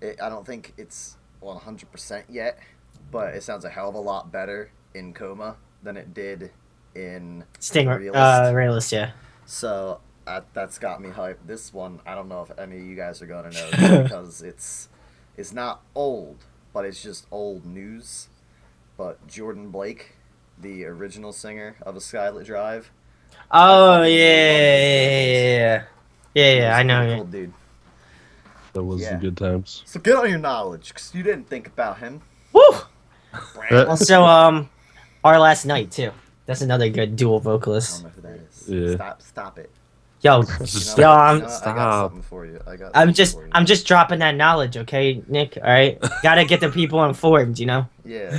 I don't think it's 100% yet, but it sounds a hell of a lot better in Coma than it did in Realist, yeah. So that's got me hyped. This one, I don't know if any of you guys are gonna know just because it's not old, but it's just old news. But Jordan Blake, the original singer of A Skylit Drive. Oh fucking yeah. I know. Pretty Yeah. cool dude. That was Yeah. some good times. So get on your knowledge, cause you didn't think about him. Woo! Brand. Also, Our Last Night too. That's another good dual I vocalist. don't know who that is. Yeah. Stop it. Yo, Just- You know, I'm- you know, I got Stop. something for you. I'm just dropping that knowledge, okay, Nick? All right, gotta get the people informed, you know. Yeah,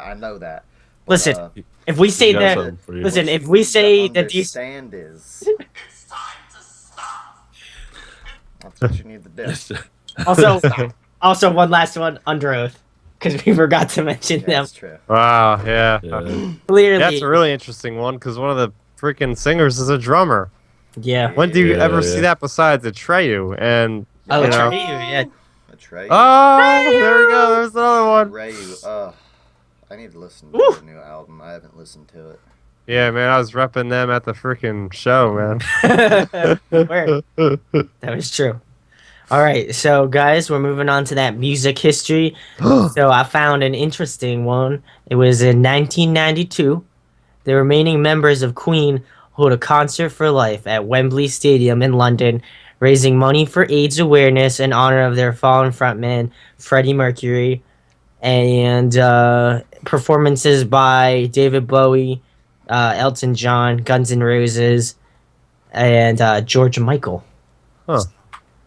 I know that. But, Listen, if we say You got that, something for you. listen, what if you we need say to that these, understand is that's what you need to do. also one last one, Underoath, because we forgot to mention Yeah, them. that's true. Wow, yeah. Yeah. Clearly, That's a really interesting one because one of the freaking singers is a drummer. Yeah. When do you Yeah, ever yeah. see that besides Atreyu? And Oh, you know. Atreyu, yeah. Atreyu. Oh, there we go. There's another one. Atreyu. I need to listen to Woo. their new album. I haven't listened to it. Yeah, man, I was repping them at the freaking show, man. Word. That was true. All right, so guys, we're moving on to that music history. So I found an interesting one. It was in 1992. The remaining members of Queen hold a concert for life at Wembley Stadium in London, raising money for AIDS awareness in honor of their fallen frontman, Freddie Mercury, and performances by David Bowie, Elton John, Guns N' Roses, and George Michael. Huh.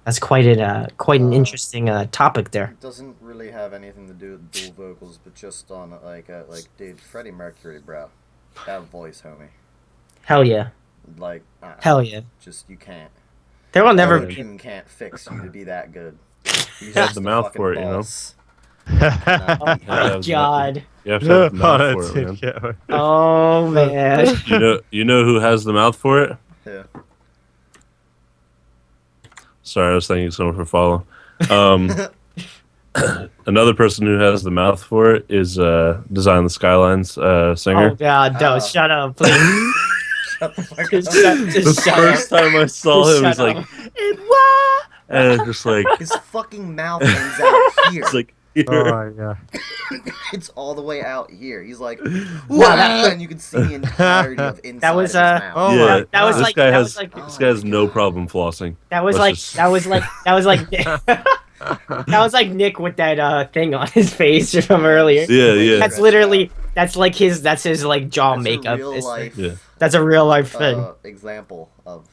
That's quite an interesting topic there. It doesn't really have anything to do with dual vocals, but just on like dude, Freddie Mercury, bro, that voice, homie. Hell yeah. Like, Hell yeah. just you can't. There will never be. Autotune can't fix you to be that good. He's Had just the a mouth fucking for it, you know? boss. Oh Yeah, my that was god. You have to have the mouth for it, man. Oh man. You know who has the mouth for it? Yeah. Sorry, I was thanking someone for follow. Another person who has the mouth for it is Design the Skylines singer. Oh god, no, shut up, please. Shut the fuck Just up. shut, The just shut first up. time I saw Just him, he's shut like, up. and just like, His fucking mouth ends out here. it's like, Oh my god. It's all the way out here. He's like, Wow, that- and you can see the entirety of inside That was, of his mouth. Oh yeah, my that was this like- guy that has was like- this guy has no problem flossing. That was Let's like just- that was like that was like that was like Nick with that thing on his face from earlier. Yeah, yeah. That's literally that's his like jaw That's makeup. a real It's- life Yeah. That's a real life thing example of.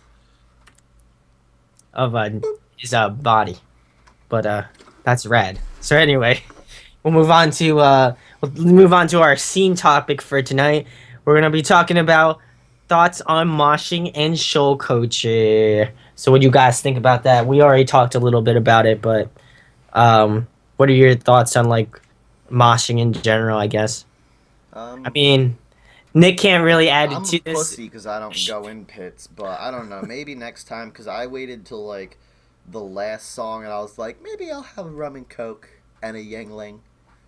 of his body. But that's rad. So anyway, we'll move on to our scene topic for tonight. We're gonna be talking about thoughts on moshing and show culture. So what do you guys think about that? We already talked a little bit about it, but what are your thoughts on like moshing in general, I guess? I mean, Nick can't really add I'm to a this. pussy because I don't go in pits, but I don't know. Maybe next time because I waited till like the last song and I was like, maybe I'll have a rum and coke and a Yingling,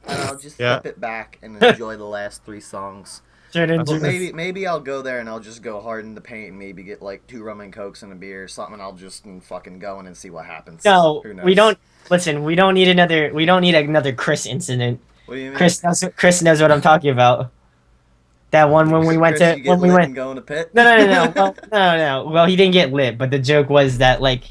and I'll just Yeah. flip it back and enjoy the last 3 songs. Turn into But maybe I'll go there and I'll just go hard in the paint and maybe get like 2 rum and cokes and a beer or something. And I'll just fucking go in and see what happens. No, Who knows? we don't. Listen, we don't need another Chris incident. What do you mean? Chris knows what I'm talking about. That one when we went Chris, to you get when we lit went. and go in a pit. No. Well, no. Well, he didn't get lit, but the joke was that like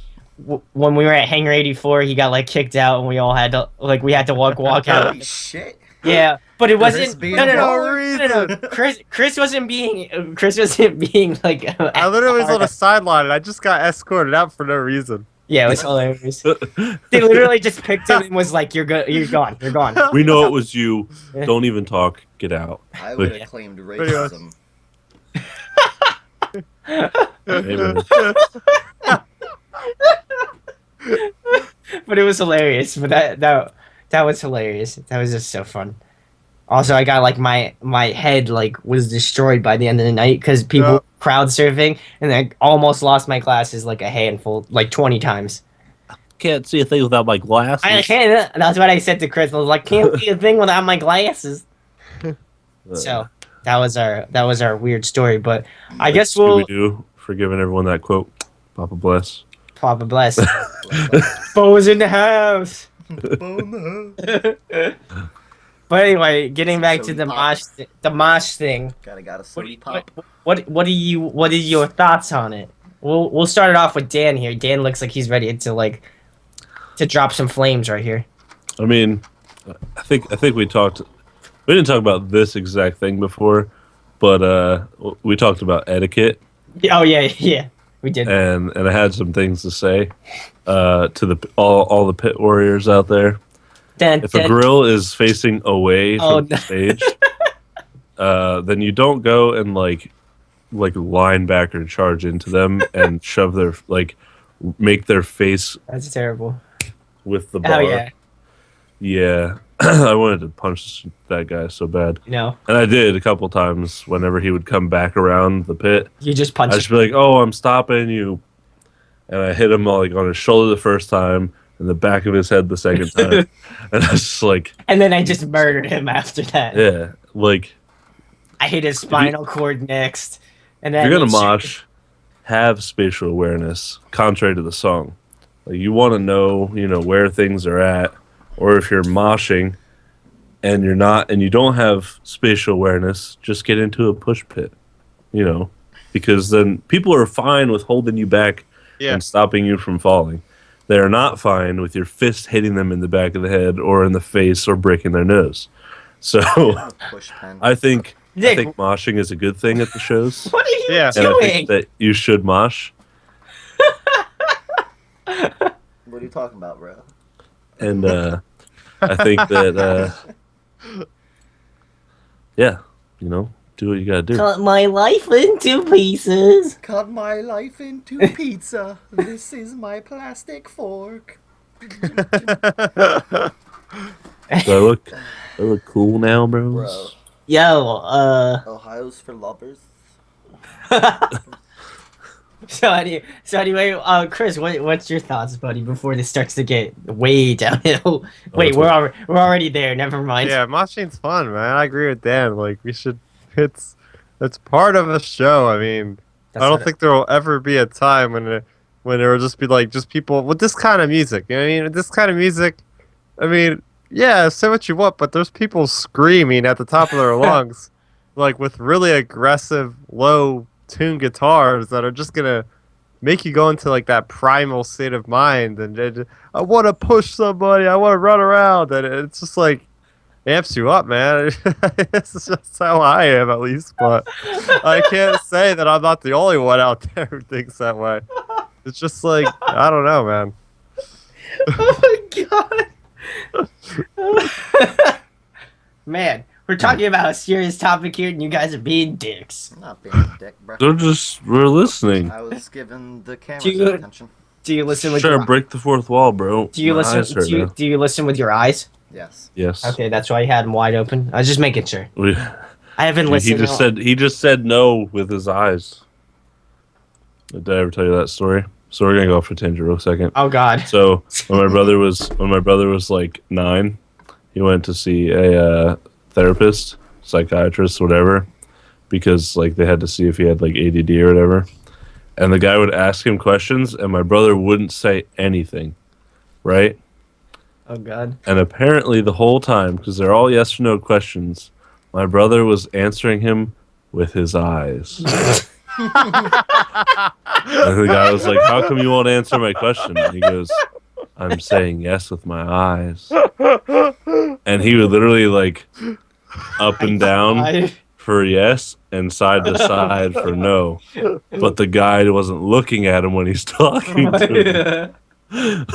when we were at Hangar 84, he got like kicked out, and we all had to we had to walk out. Holy shit. Yeah, but it Chris wasn't. being No. baller? Chris wasn't being like. I literally was on a sideline and I just got escorted out for no reason. Yeah, it was hilarious. They literally just picked him and was like, "You're good. You're gone. You're gone." We know it was you. Don't even talk. Get out. I would have Yeah. claimed Pretty much. racism. Amen. But it was hilarious. But that was hilarious. That was just so fun. Also, I got like my head like was destroyed by the end of the night because people Yep. crowd surfing, and I almost lost my glasses like a handful, like 20 times. Can't see a thing without my glasses. I can't. That's what I said to Chris. I was like, can't see a thing without my glasses. So that was our weird story. But I guess we'll do for giving everyone that quote. Papa bless. Papa bless. Bo's in the house. But anyway, getting back to the mosh thing. Gotta sody pop. What are your thoughts on it? We'll start it off with Dan here. Dan looks like he's ready to drop some flames right here. I mean, I think we talked. We didn't talk about this exact thing before, but we talked about etiquette, Oh yeah, we did. and I had some things to say to all the pit warriors out there. If a grill is facing away from the stage, then you don't go and like linebacker charge into them and shove their make their face That's terrible. with the Oh bar. yeah. Yeah, I wanted to punch that guy so bad. No, And I did a couple times whenever he would come back around the pit. you just I'd punch just be like, oh, I'm stopping you. And I hit him like on his shoulder the first time and the back of his head the second time. And I was just like... and then I just murdered him after that. Yeah, like... I hit his spinal cord next. And then If you're going to mosh, have spatial awareness, contrary to the song. Like, you want to know, where things are at. Or if you're moshing and you're not, and you don't have spatial awareness, just get into a push pit, because then people are fine with holding you back and stopping you from falling. They are not fine with your fist hitting them in the back of the head or in the face or breaking their nose. So I think moshing is a good thing at the shows. What are you doing? And I think that you should mosh. What are you talking about, bro? And I think that, do what you gotta do. Cut my life into pieces. Cut my life into pizza. This is my plastic fork. Do I look cool now, bros? Bro. Yo, Ohio's for lovers. So anyway, Chris, what's your thoughts, buddy? Before this starts to get way downhill. Wait, we're already there. Never mind. Yeah, moshing's fun, man. I agree with Dan. Like, we should. It's part of a show. I mean, I don't think there will ever be a time when there will just be like just people with this kind of music. You know what I mean? This kind of music. I mean, yeah, say what you want, but there's people screaming at the top of their lungs, like with really aggressive, low tune guitars that are just gonna make you go into like that primal state of mind, and I want to push somebody, I want to run around, and it's just like amps you up, man. This is just how I am, at least. But I can't say that I'm not the only one out there who thinks that way. It's just like, I don't know, man. Oh my god. Man, we're talking about a serious topic here, and you guys are being dicks. I'm not being a dick, bro. We're listening. I was giving the camera some attention. Do you listen with your your break the fourth wall, bro? Do you listen? Do you listen with your eyes? Yes. Yes. Okay, that's why you had them wide open. I was just making sure. I haven't listened. He just said no with his eyes. Did I ever tell you that story? So we're gonna go off for tangent real second. Oh God. So when my brother was like 9, he went to see a therapist, psychiatrist, whatever, because like they had to see if he had like ADD or whatever. And the guy would ask him questions, and my brother wouldn't say anything, right? Oh God. And apparently the whole time, because they're all yes or no questions, my brother was answering him with his eyes. And the guy was like, how come you won't answer my question? And he goes, I'm saying yes with my eyes. And he would literally like up and down for yes and side to side for no. But the guy wasn't looking at him when he's talking to him.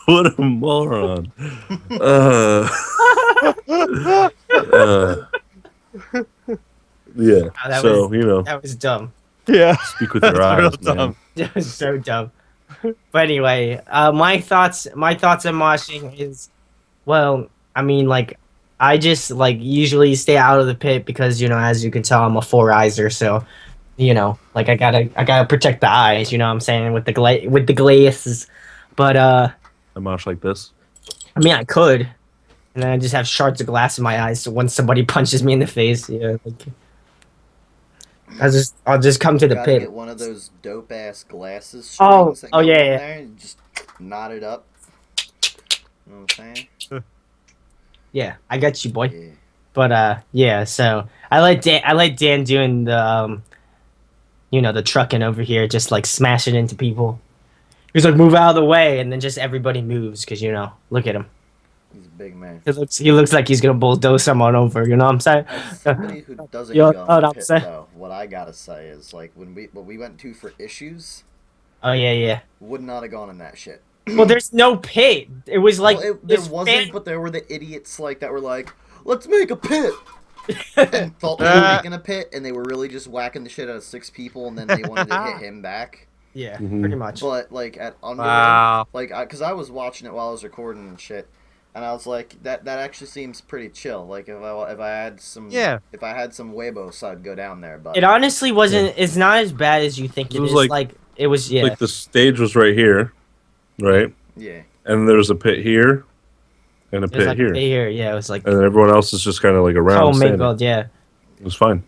What a moron. Yeah. That was dumb. Yeah. Speak with your eyes, man. That was so dumb. But anyway, my thoughts on moshing is, well, I mean, like, I just like usually stay out of the pit because, as you can tell, I'm a four-eyeser, so like I gotta protect the eyes, what I'm saying, with the glasses. But I mosh like this. I mean, I could, and then I just have shards of glass in my eyes, so when somebody punches me in the face, like, I'll just come to the pit. Get one of those dope ass glasses. Oh yeah. There and just knot it up. You know what I'm saying? Yeah, I got you, boy. Yeah. But yeah. So I let Dan doing the the trucking over here, just like smashing into people. He's like, move out of the way, and then just everybody moves because look at him. He's a big man. He looks like he's gonna bulldoze someone over. You know what I'm saying? As somebody who doesn't go in the pit, though, what I gotta say is like what we went to for issues. Oh yeah. Would not have gone in that shit. Well, there's no pit. It was like there wasn't, but there were the idiots like that were like, let's make a pit. And thought they were making a pit, and they were really just whacking the shit out of 6 people, and then they wanted to hit him back. Yeah, pretty much. But like at Underoath, because I was watching it while I was recording and shit. And I was like, that actually seems pretty chill. Like if I had some if I had some huevos, I'd go down there. But It honestly wasn't. It's not as bad as you think it is. Like it was. Yeah. Like the stage was right here, right? Yeah. And there was a pit here, and a pit like here. A pit here. Yeah, it was like. And then everyone else is just kind of like around. Mingled, yeah. It was fine.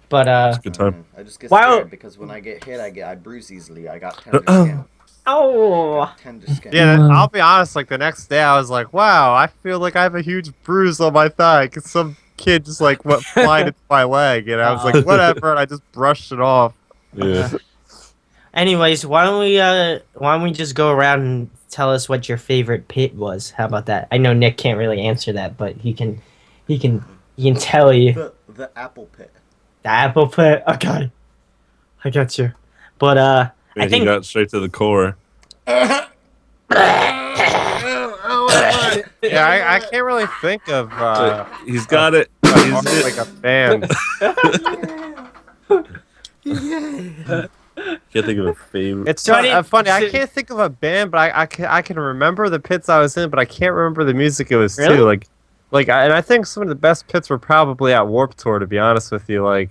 But it's a good time. I just get scared because when I get hit, I bruise easily. I got tender skin. Oh. Tender skin. Yeah, I'll be honest. Like the next day, I was like, "Wow, I feel like I have a huge bruise on my thigh." Cause some kid just like went flying into my leg, and I was like, "Whatever," and I just brushed it off. Yeah. Anyways, why don't we just go around and tell us what your favorite pit was? How about that? I know Nick can't really answer that, but he can tell you. The apple pit. The apple pit. I got you. But Man, I think he got straight to the core. Yeah, I can't really think of. He's got it. He's like a band. Can't think of a favorite. It's funny. I can't think of a band, but I can remember the pits I was in, but I can't remember the music it was really? too. And I think some of the best pits were probably at Warped Tour, to be honest with you. Like,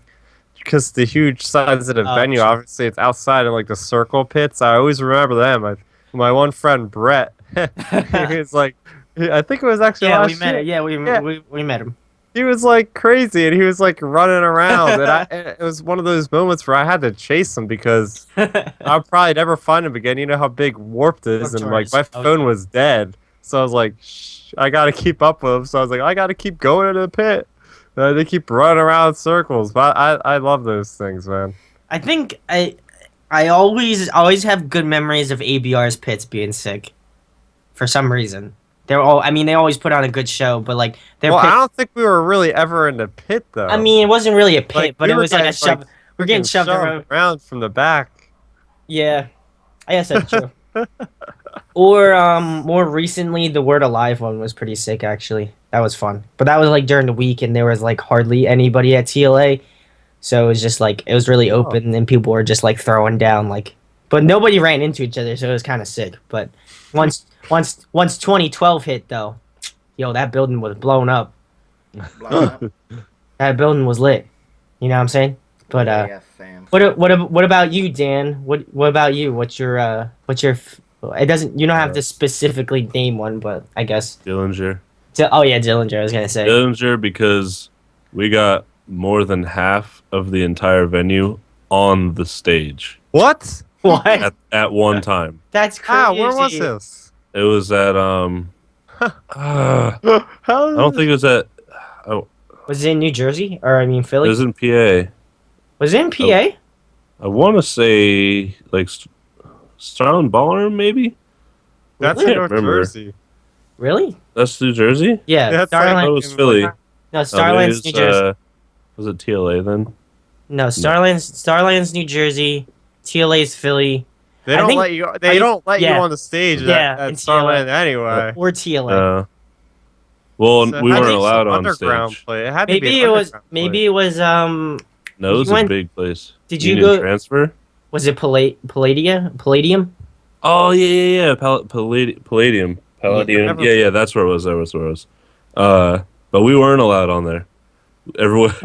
because the huge size of the venue, obviously it's outside of like the circle pits. I always remember them. My one friend Brett, he was like, I think it was actually last year. We met him. He was like crazy, and he was like running around, and it was one of those moments where I had to chase him because I'll probably never find him again. You know how big Warped is, and like my phone was dead, so I was like, shh, I gotta keep up with him. So I was like, I gotta keep going into the pit. They keep running around in circles, but I love those things, man. I think I always have good memories of ABR's pits being sick, for some reason. They always put on a good show, but like I don't think we were really ever in the pit though. I mean, it wasn't really a pit, like, but it was like a shove. We're getting shoved around from the back. Yeah, I guess that's true. Or more recently, the Word Alive one was pretty sick. Actually, that was fun. But that was like during the week, and there was like hardly anybody at TLA, so it was just like it was really open, and people were just like throwing down like, but nobody ran into each other, so it was kind of sick. But once 2012 hit though, yo, that building was blown up. That building was lit. You know what I'm saying? But fam. What about you, Dan? What about you? What's your it doesn't, you don't have to specifically name one, but I guess Dillinger. Dillinger, I was gonna say Dillinger, because we got more than half of the entire venue on the stage. What? At one time. That's crazy. Where was this? It was at I don't think it was at. Was it in New Jersey, or I mean Philly? It was in PA. Was it in PA? I want to say like Starland Ballroom, maybe. That's in North Jersey. Really? That's New Jersey. Yeah, Starland. It was Philly. No, Starland's New Jersey. Was it TLA then? No, Starland's New Jersey. TLA's Philly. They don't let you. They don't let you on the stage at Starland anyway. Or TLA. Well, so we weren't allowed on stage. Play. It had to maybe be it was. Maybe it was. No, it was a big place. Did you go transfer? Was it Palladium? Oh yeah. Palladium. Yeah. That's where it was. But we weren't allowed on there. Everyone.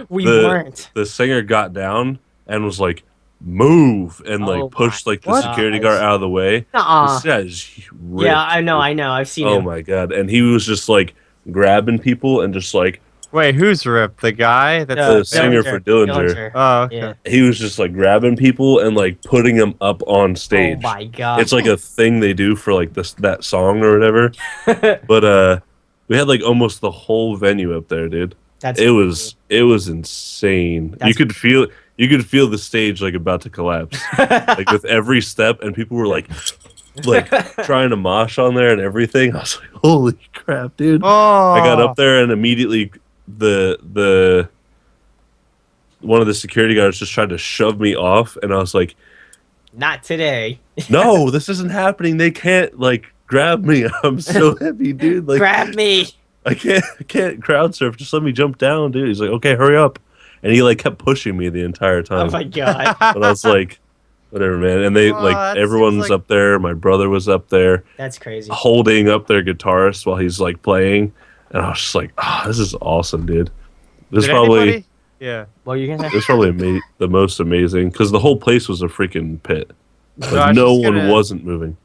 We weren't. The singer got down and was like, "Move!" and like pushed like the security guard out of the way. This guy's ripped. Yeah, I know. I've seen him. Oh my god! And he was just like grabbing people and just like. Wait, who's ripped? The guy that's the singer for Dillinger. Oh, okay. Yeah. He was just like grabbing people and like putting them up on stage. Oh my god! It's like a thing they do for like that song or whatever. But we had like almost the whole venue up there, dude. It was insane. You could feel the stage like about to collapse, like with every step, and people were like trying to mosh on there and everything. I was like, holy crap, dude! Oh. I got up there and immediately the one of the security guards just tried to shove me off, and I was like, not today. No, this isn't happening. They can't like grab me. I'm so heavy, dude. Like, grab me. I can't crowd surf. Just let me jump down, dude. He's like, okay, hurry up. And he like kept pushing me the entire time. Oh my god. And I was like, Whatever, man. And they everyone was up there. My brother was up there. That's crazy. Holding up their guitarist while he's like playing, and I was just like, this is awesome, dude. This is probably Well, you can. It's probably the most amazing because the whole place was a freaking pit. Like, no one wasn't moving.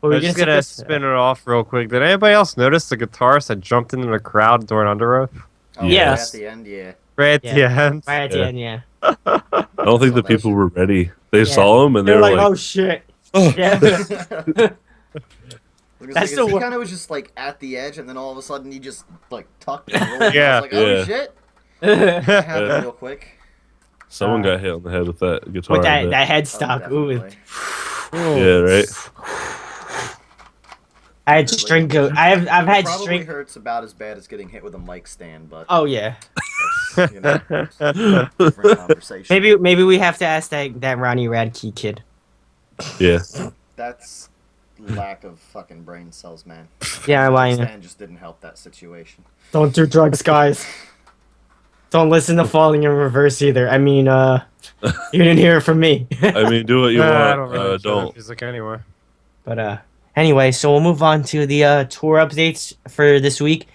I'm just gonna spin it off real quick. Did anybody else notice the guitarist had jumped into the crowd during Underoath? Oh, yes. Right at the end, yeah. Right at the end? Right at the end, yeah. I don't think the people were ready. They saw him and they were like, "Oh shit!" Yeah. That's the he kind of was just like at the edge, and then all of a sudden he just like tucked and rolled. Yeah. I was like, "Oh shit!" That happened real quick. Someone got hit on the head with that guitar. With that headstock. Oh, yeah, right. I had string go. I've had probably string. Hurts about as bad as getting hit with a mic stand, but Oh yeah. that's, different conversation. Maybe we have to ask that Ronnie Radke kid. Yeah. That's lack of fucking brain cells, man. Yeah, The I mic know. stand just didn't help that situation. Don't do drugs, guys. Don't listen to Falling in Reverse either. I mean, you didn't hear it from me. I mean, do what you I want. don't really Don't. music anyway. But anyway, so we'll move on to the tour updates for this week.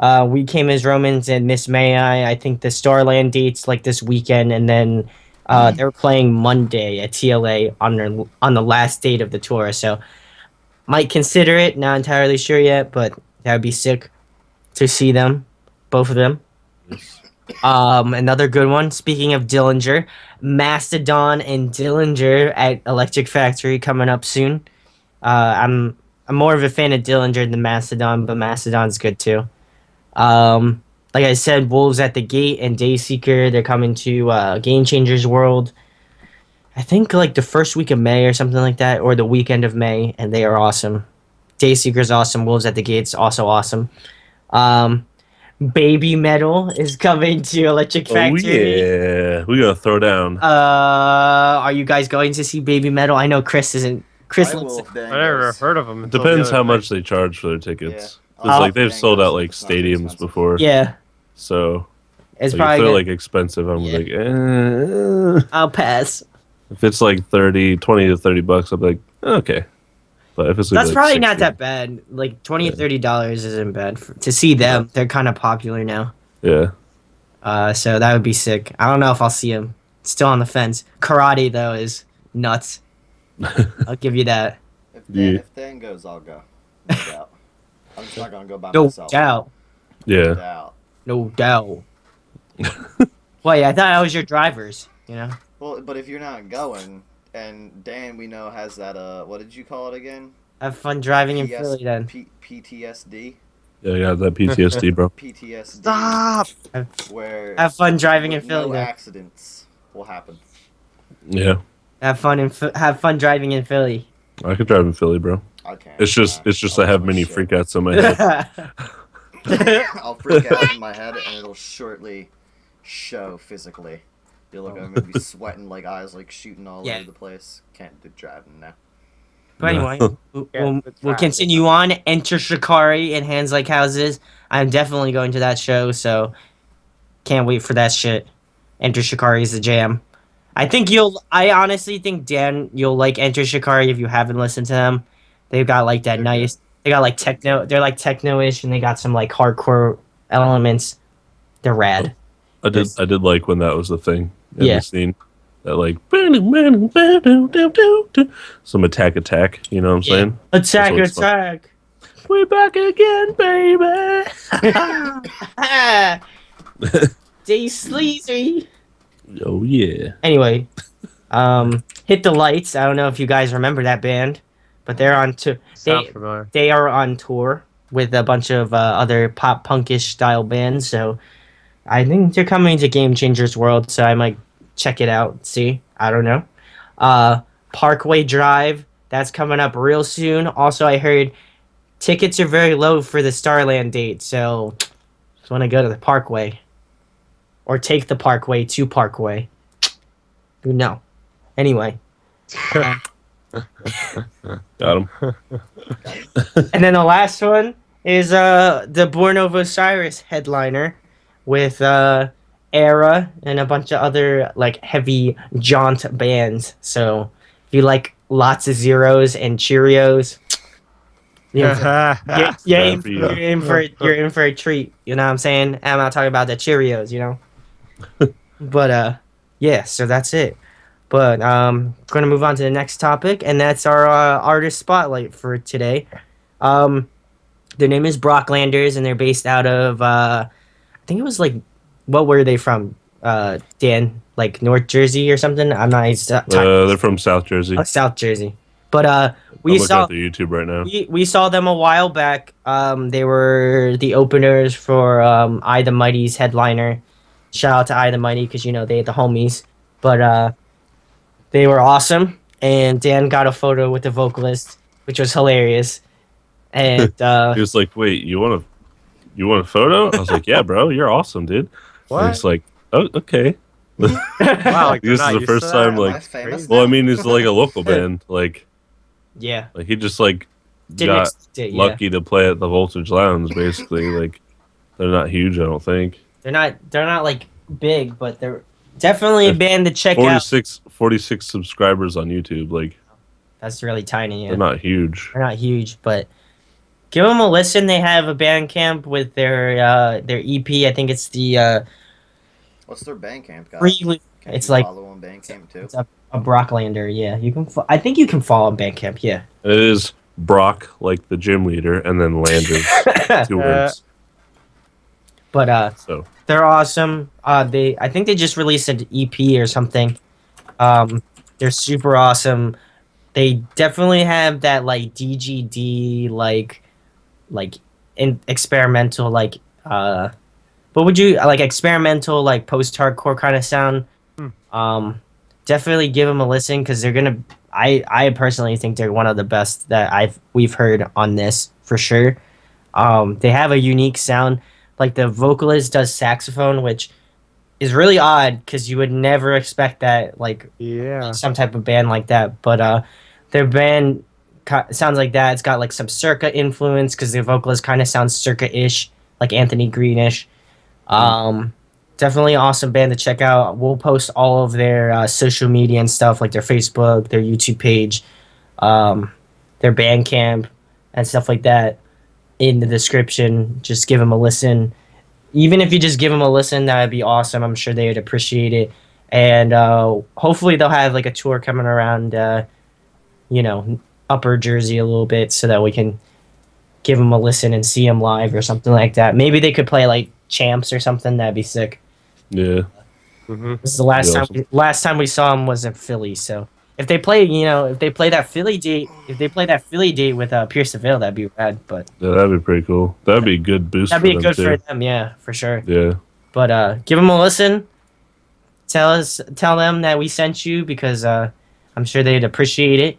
We Came as Romans and Miss May I think the Starland dates like this weekend, and then they're playing Monday at TLA on the last date of the tour. So might consider it. Not entirely sure yet, but that would be sick to see them, both of them. Another good one. Speaking of Dillinger, Mastodon and Dillinger at Electric Factory coming up soon. I'm more of a fan of Dillinger than Mastodon, but Mastodon's good too. Like I said, Wolves at the Gate and Dayseeker, they're coming to Game Changers World. I think like the first week of May or something like that, or the weekend of May, and they are awesome. Dayseeker's awesome. Wolves at the Gate's also awesome. Baby Metal is coming to Electric Factory. Oh yeah, we gotta throw down. Are you guys going to see Baby Metal? I know Chris isn't. Chris I will looks. if Dan I never goes. heard of them. It depends how much they charge for their tickets. It's like they've sold out like stadiums before. Yeah, So it's like, probably if they're good. like expensive, I'm like, I'll pass. If it's like 20 to $30, I'm like, okay. But if it's That's like probably 60, not that bad. Like $20 or $30 isn't bad to see them. They're kind of popular now. Yeah. So that would be sick. I don't know if I'll see him. Still on the fence. Karate though is nuts. I'll give you that. If Dan goes, I'll go. No doubt. I'm just not gonna go by No myself. doubt. No Yeah. doubt. No doubt. Wait, I thought I was your drivers. You know. Well, but if you're not going, and Dan, we know has that what did you call it again? Have fun driving in PS Philly then. PTSD. Yeah, I got that PTSD, bro. PTSD. Stop! Where Have fun driving in Philly no then. accidents will happen. Yeah. Have fun driving in Philly. I could drive in Philly, bro. I can't. It's just I have many freakouts in my head. I'll freak out in my head, and it'll shortly show physically. You'll look at me, be sweating, like eyes like shooting all over the place. Can't do driving now. But anyway, we'll continue on. Enter Shikari and Hands Like Houses. I'm definitely going to that show, so can't wait for that shit. Enter Shikari is the jam. I honestly think, Dan, you'll like Enter Shikari if you haven't listened to them. They've got like that nice, they got like techno, they're like techno-ish, and they got some like hardcore elements. They're rad. I did like when that was the thing in Yeah. the scene. That like some attack, you know what I'm saying? Attack, That's what attack. We're back again, baby. Stay sleazy. Oh yeah. Anyway, Hit the Lights. I don't know if you guys remember that band, but they're on tour. Sound familiar. They are on tour with a bunch of other pop punkish style bands. So I think they're coming to Game Changers World. So I might check it out. See, I don't know. Parkway Drive. That's coming up real soon. Also, I heard tickets are very low for the Starland date. So just want to go to the Parkway. Or take the Parkway to Parkway. Who know? Anyway. Got him. And then the last one is the Born of Osiris headliner with Era, and a bunch of other like heavy jaunt bands. So if you like lots of zeros and Cheerios, you're, Bad for you're you. in for a treat. You know what I'm saying? I'm not talking about the Cheerios, you know. But yeah. So that's it. But going to move on to the next topic, and that's our artist spotlight for today. Um, their name is BrockLanders, and they're based out of I think it was like, what were they from? Dan, like North Jersey or something. I'm not. They're from South Jersey. South Jersey. But I'm we looking saw at their YouTube right now. we saw them a while back. They were the openers for I the Mighty's headliner. Shout out to I the Mighty because you know they the homies. But they were awesome, and Dan got a photo with the vocalist, which was hilarious. And He was like, "Wait, you want a photo?" I was like, "Yeah, bro, you're awesome, dude." What? And he's like, "Oh, okay." Wow, like This is the first time, Am I like, famous well, I now? mean, it's like a local band, like yeah, he just like didn't got expect it, yeah. lucky to play at the Voltage Lounge. Basically, like they're not huge, I don't think. They're not like big, but they're definitely a band to check out. 46 subscribers on YouTube. Like That's really tiny. Yeah. they're not huge. They're not huge, but give them a listen. They have a Bandcamp with their EP. I think it's the What's their Bandcamp guy? free. Can It's you like follow on Bandcamp too? it's a Brocklander. Yeah, you can. I think you can follow Bandcamp. Yeah. It is Brock, like the gym leader, and then Landers, 2 words. But So they're awesome. I think they just released an EP or something. They're super awesome. They definitely have that like DGD like in experimental like what would you like experimental like post hardcore kind of sound. Definitely give them a listen because they're gonna. I personally think they're one of the best that we've heard on this for sure. They have a unique sound. Like the vocalist does saxophone, which is really odd because you would never expect that. Like Yeah. some type of band like that, but their band sounds like that. It's got like some circa influence because the vocalist kind of sounds circa-ish, like Anthony Greenish. Definitely awesome band to check out. We'll post all of their social media and stuff, like their Facebook, their YouTube page, their Bandcamp, and stuff like that in the description. Just give them a listen. Even if you just give them a listen, that would be awesome. I'm sure they would appreciate it. And hopefully they'll have like a tour coming around, Upper Jersey a little bit so that we can give them a listen and see them live or something like that. Maybe they could play like Champs or something. That'd be sick. yeah, This is the last Yeah, time. awesome. Last time we saw them was in Philly. So if they play, that Philly date with Pierce the Veil, that'd be rad. But yeah, that'd be pretty cool. That'd be a good boost. that'd be for them good too. for them. Yeah, for sure. Yeah, But give them a listen. Tell them that we sent you because I'm sure they'd appreciate it.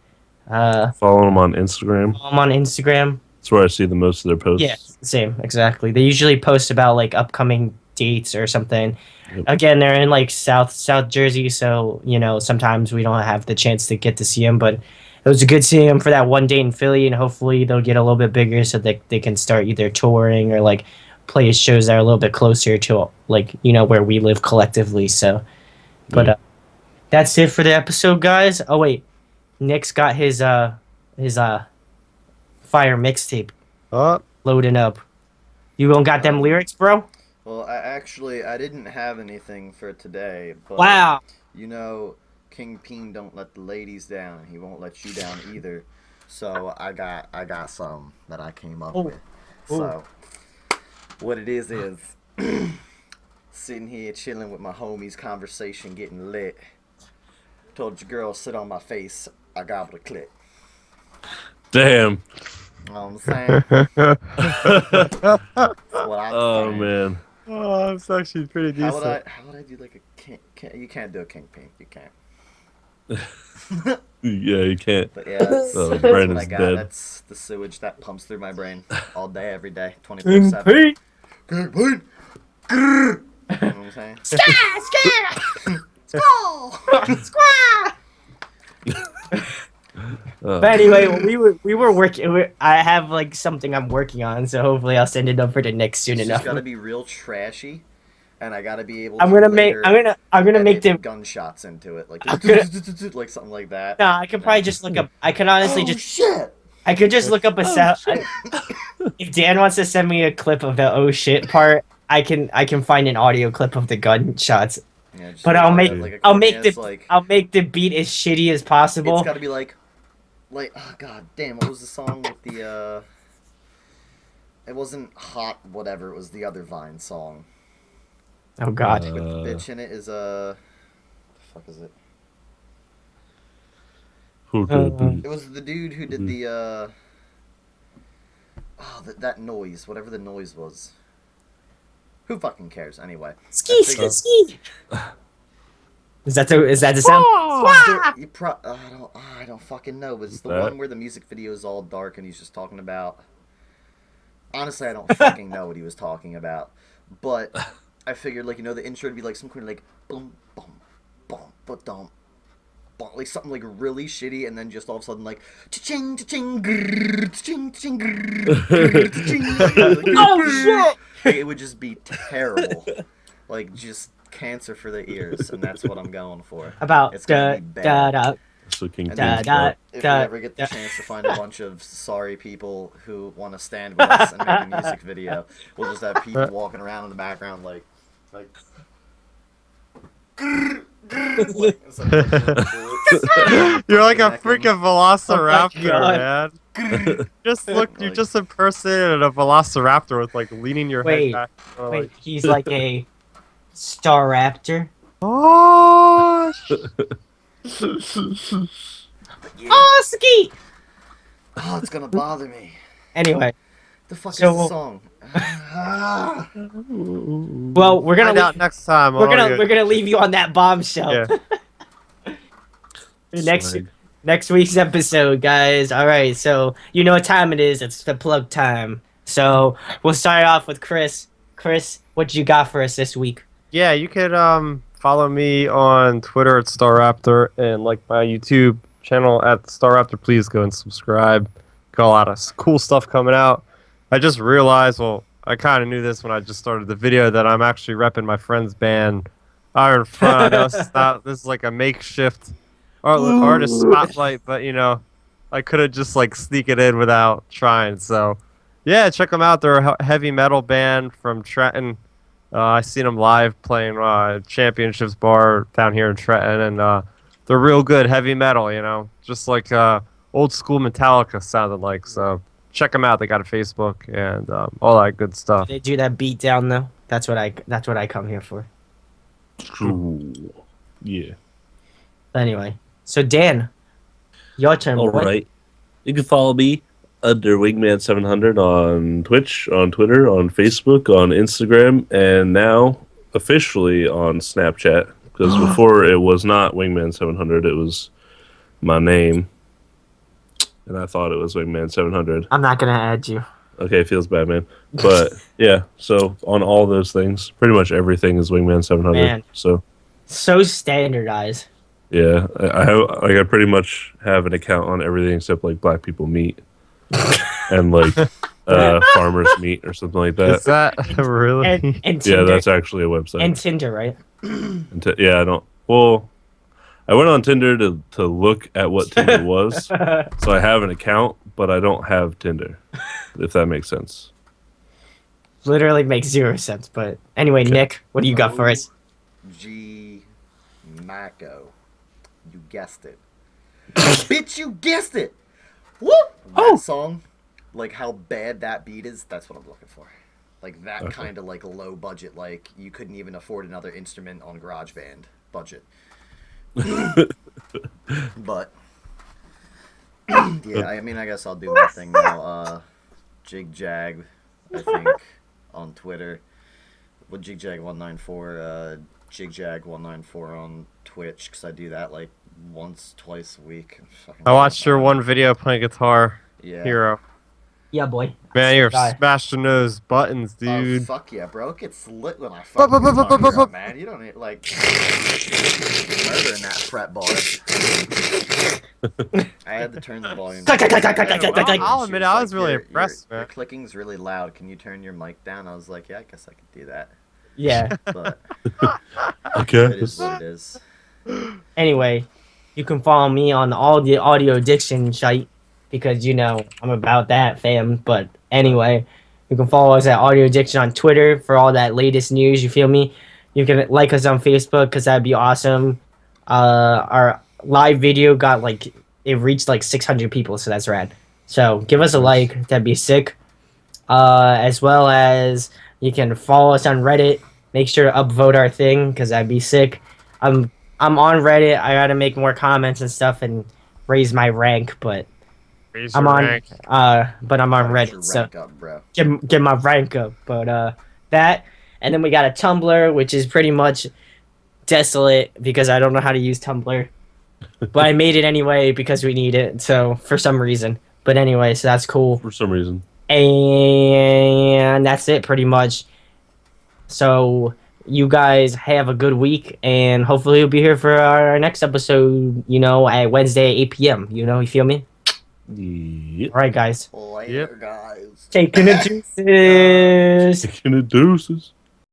follow them on Instagram. I'm on Instagram. That's where I see the most of their posts. Yeah, same, exactly. They usually post about like upcoming dates or something. Yep. Again, they're in like South Jersey, so sometimes we don't have the chance to get to see them. But it was good seeing them for that one date in Philly, and hopefully they'll get a little bit bigger so that they can start either touring or like play shows that are a little bit closer to like where we live collectively. So, but Yeah. that's it for the episode, guys. Oh wait, Nick's got his fire mixtape Oh, loading up. You gonna got them lyrics, bro? Well, I didn't have anything for today, but Wow. King Peen don't let the ladies down. He won't let you down either. So I got some that I came up with. So what it is sitting here chilling with my homies, conversation getting lit. Told your girl sit on my face. I gobbled a clit. Damn. You know what I'm saying? That's what I'm Oh saying. man. oh, that's actually pretty How decent. would I do like a king? You can't do a king pink. You can't. Yeah, you can't. But yeah, that's, Oh, that's Brandon's what I got. dead. That's the sewage that pumps through my brain all day, every day, 24/7. Pete. King Pink. You know what I'm saying? But anyway, we were working. I have like something I'm working on, so hopefully I'll send it over to Nick soon It's enough. just gotta be real trashy. and I gotta be able. I'm gonna make the gunshots into it, like like something like that. No, I could probably just look up. I could honestly shit. I could just look up a sound. If Dan wants to send me a clip of the oh shit part, I can find an audio clip of the gunshots. Yeah, but I'll make like, I'll make the beat as shitty as possible. It's got to be like oh god damn, what was the song with the it wasn't Hot whatever, it was the other Vine song. Oh god. With the bitch in it is the fuck is it? It was the dude who did the that noise, whatever the noise was. Who fucking cares anyway? Ski. Is that the sound? I don't fucking know. But it's the one where the music video is all dark and he's just talking about. Honestly, I don't fucking know what he was talking about, but I figured like the intro would be like some kind of like boom boom boom boom. Like something like really shitty, and then just all of a sudden like cha-ching cha-ching grrr, cha-ching cha-ching grrr, cha-ching. Oh shit! It would just be terrible, like just cancer for the ears, and that's what I'm going for. About it's gonna be bad. If we ever get the chance to find a bunch of sorry people who want to stand with us and make a music video, we'll just have people walking around in the background like. You're like a freaking velociraptor, man. You're just impersonating a velociraptor with like leaning your head back. Wait, he's like a star raptor. Oh, Oh, ski! Oh, it's gonna bother me. Anyway, the fuck is the song? Well, we're gonna find out next time. We're gonna leave you on that bombshell. Yeah. Next week's episode, guys. All right, so you know what time it is. It's the plug time. So we'll start off with Chris. Chris, what you got for us this week? Yeah, you could follow me on Twitter at StarRaptor and like my YouTube channel at StarRaptor. Please go and subscribe. Got a lot of cool stuff coming out. I just realized, well, I kind of knew this when I just started the video, that I'm actually repping my friend's band, Iron Front. This is like a makeshift artist spotlight, but I could have just like sneak it in without trying. So, yeah, check them out. They're a heavy metal band from Trenton. I seen them live playing Championships Bar down here in Trenton, and they're real good heavy metal. Just like old school Metallica sounded like. So check them out. They got a Facebook and all that good stuff. They do that beat down though. That's what I come here for. Ooh. Yeah. Anyway, so Dan, your turn. All right. You can follow me under Wingman700 on Twitch, on Twitter, on Facebook, on Instagram, and now officially on Snapchat. Because before it was not Wingman700, it was my name. And I thought it was Wingman700. I'm not going to add you. Okay, feels bad, man. But yeah, so on all those things, pretty much everything is Wingman700. Man. So standardized. Yeah, I pretty much have an account on everything except like Black People Meat and like Farmers Meat or something like that. Is that really? And yeah, that's actually a website. And Tinder, right? Yeah, I don't. Well, I went on Tinder to look at what Tinder was, so I have an account, but I don't have Tinder. If that makes sense. Literally makes zero sense. But anyway, okay. Nick, what do you got for us? G Mako. You guessed it. Bitch, you guessed it! Whoop! That song, like how bad that beat is, that's what I'm looking for. Like that kind of like low budget, like you couldn't even afford another instrument on GarageBand budget. But yeah, I mean, I guess I'll do my thing now. Jig Jag, I think, on Twitter. With Jig Jag 194, Jig Jag 194 on Twitch, because I do that like once, twice a week. I watched your one video playing Guitar Hero. Yeah, boy. Man, you're smashing those buttons, dude. Oh, fuck yeah, bro. It gets lit when I fucking Guitar Hero, man. You don't need, like, murdering that fret bar. I had to turn the volume down. I'll admit, I was really impressed, man. Your clicking's really loud. Can you turn your mic down? I was like, yeah, I guess I could do that. Yeah. But Okay. it is what it is. Anyway, you can follow me on all the audio addiction shite because I'm about that, fam. But anyway, you can follow us at Audio Addiction on Twitter for all that latest news. You feel me? You can like us on Facebook because that'd be awesome. Our live video got it reached 600 people, so that's rad. So give us a like, that'd be sick. As well as you can follow us on Reddit. Make sure to upvote our thing because that'd be sick. I'm on Reddit. I gotta make more comments and stuff and raise my rank, but I'm on rank. but I'm on Gotta get Reddit, your so rank up, bro. get my rank up. But that, and then we got a Tumblr, which is pretty much desolate because I don't know how to use Tumblr, but I made it anyway because we need it. So for some reason, but anyway, so that's cool. For some reason. And that's it pretty much. So you guys have a good week, and hopefully you'll be here for our next episode, at Wednesday at 8 p.m. You feel me? Yep. All right, guys. Later, guys. Taking the juices. Taking the deuces.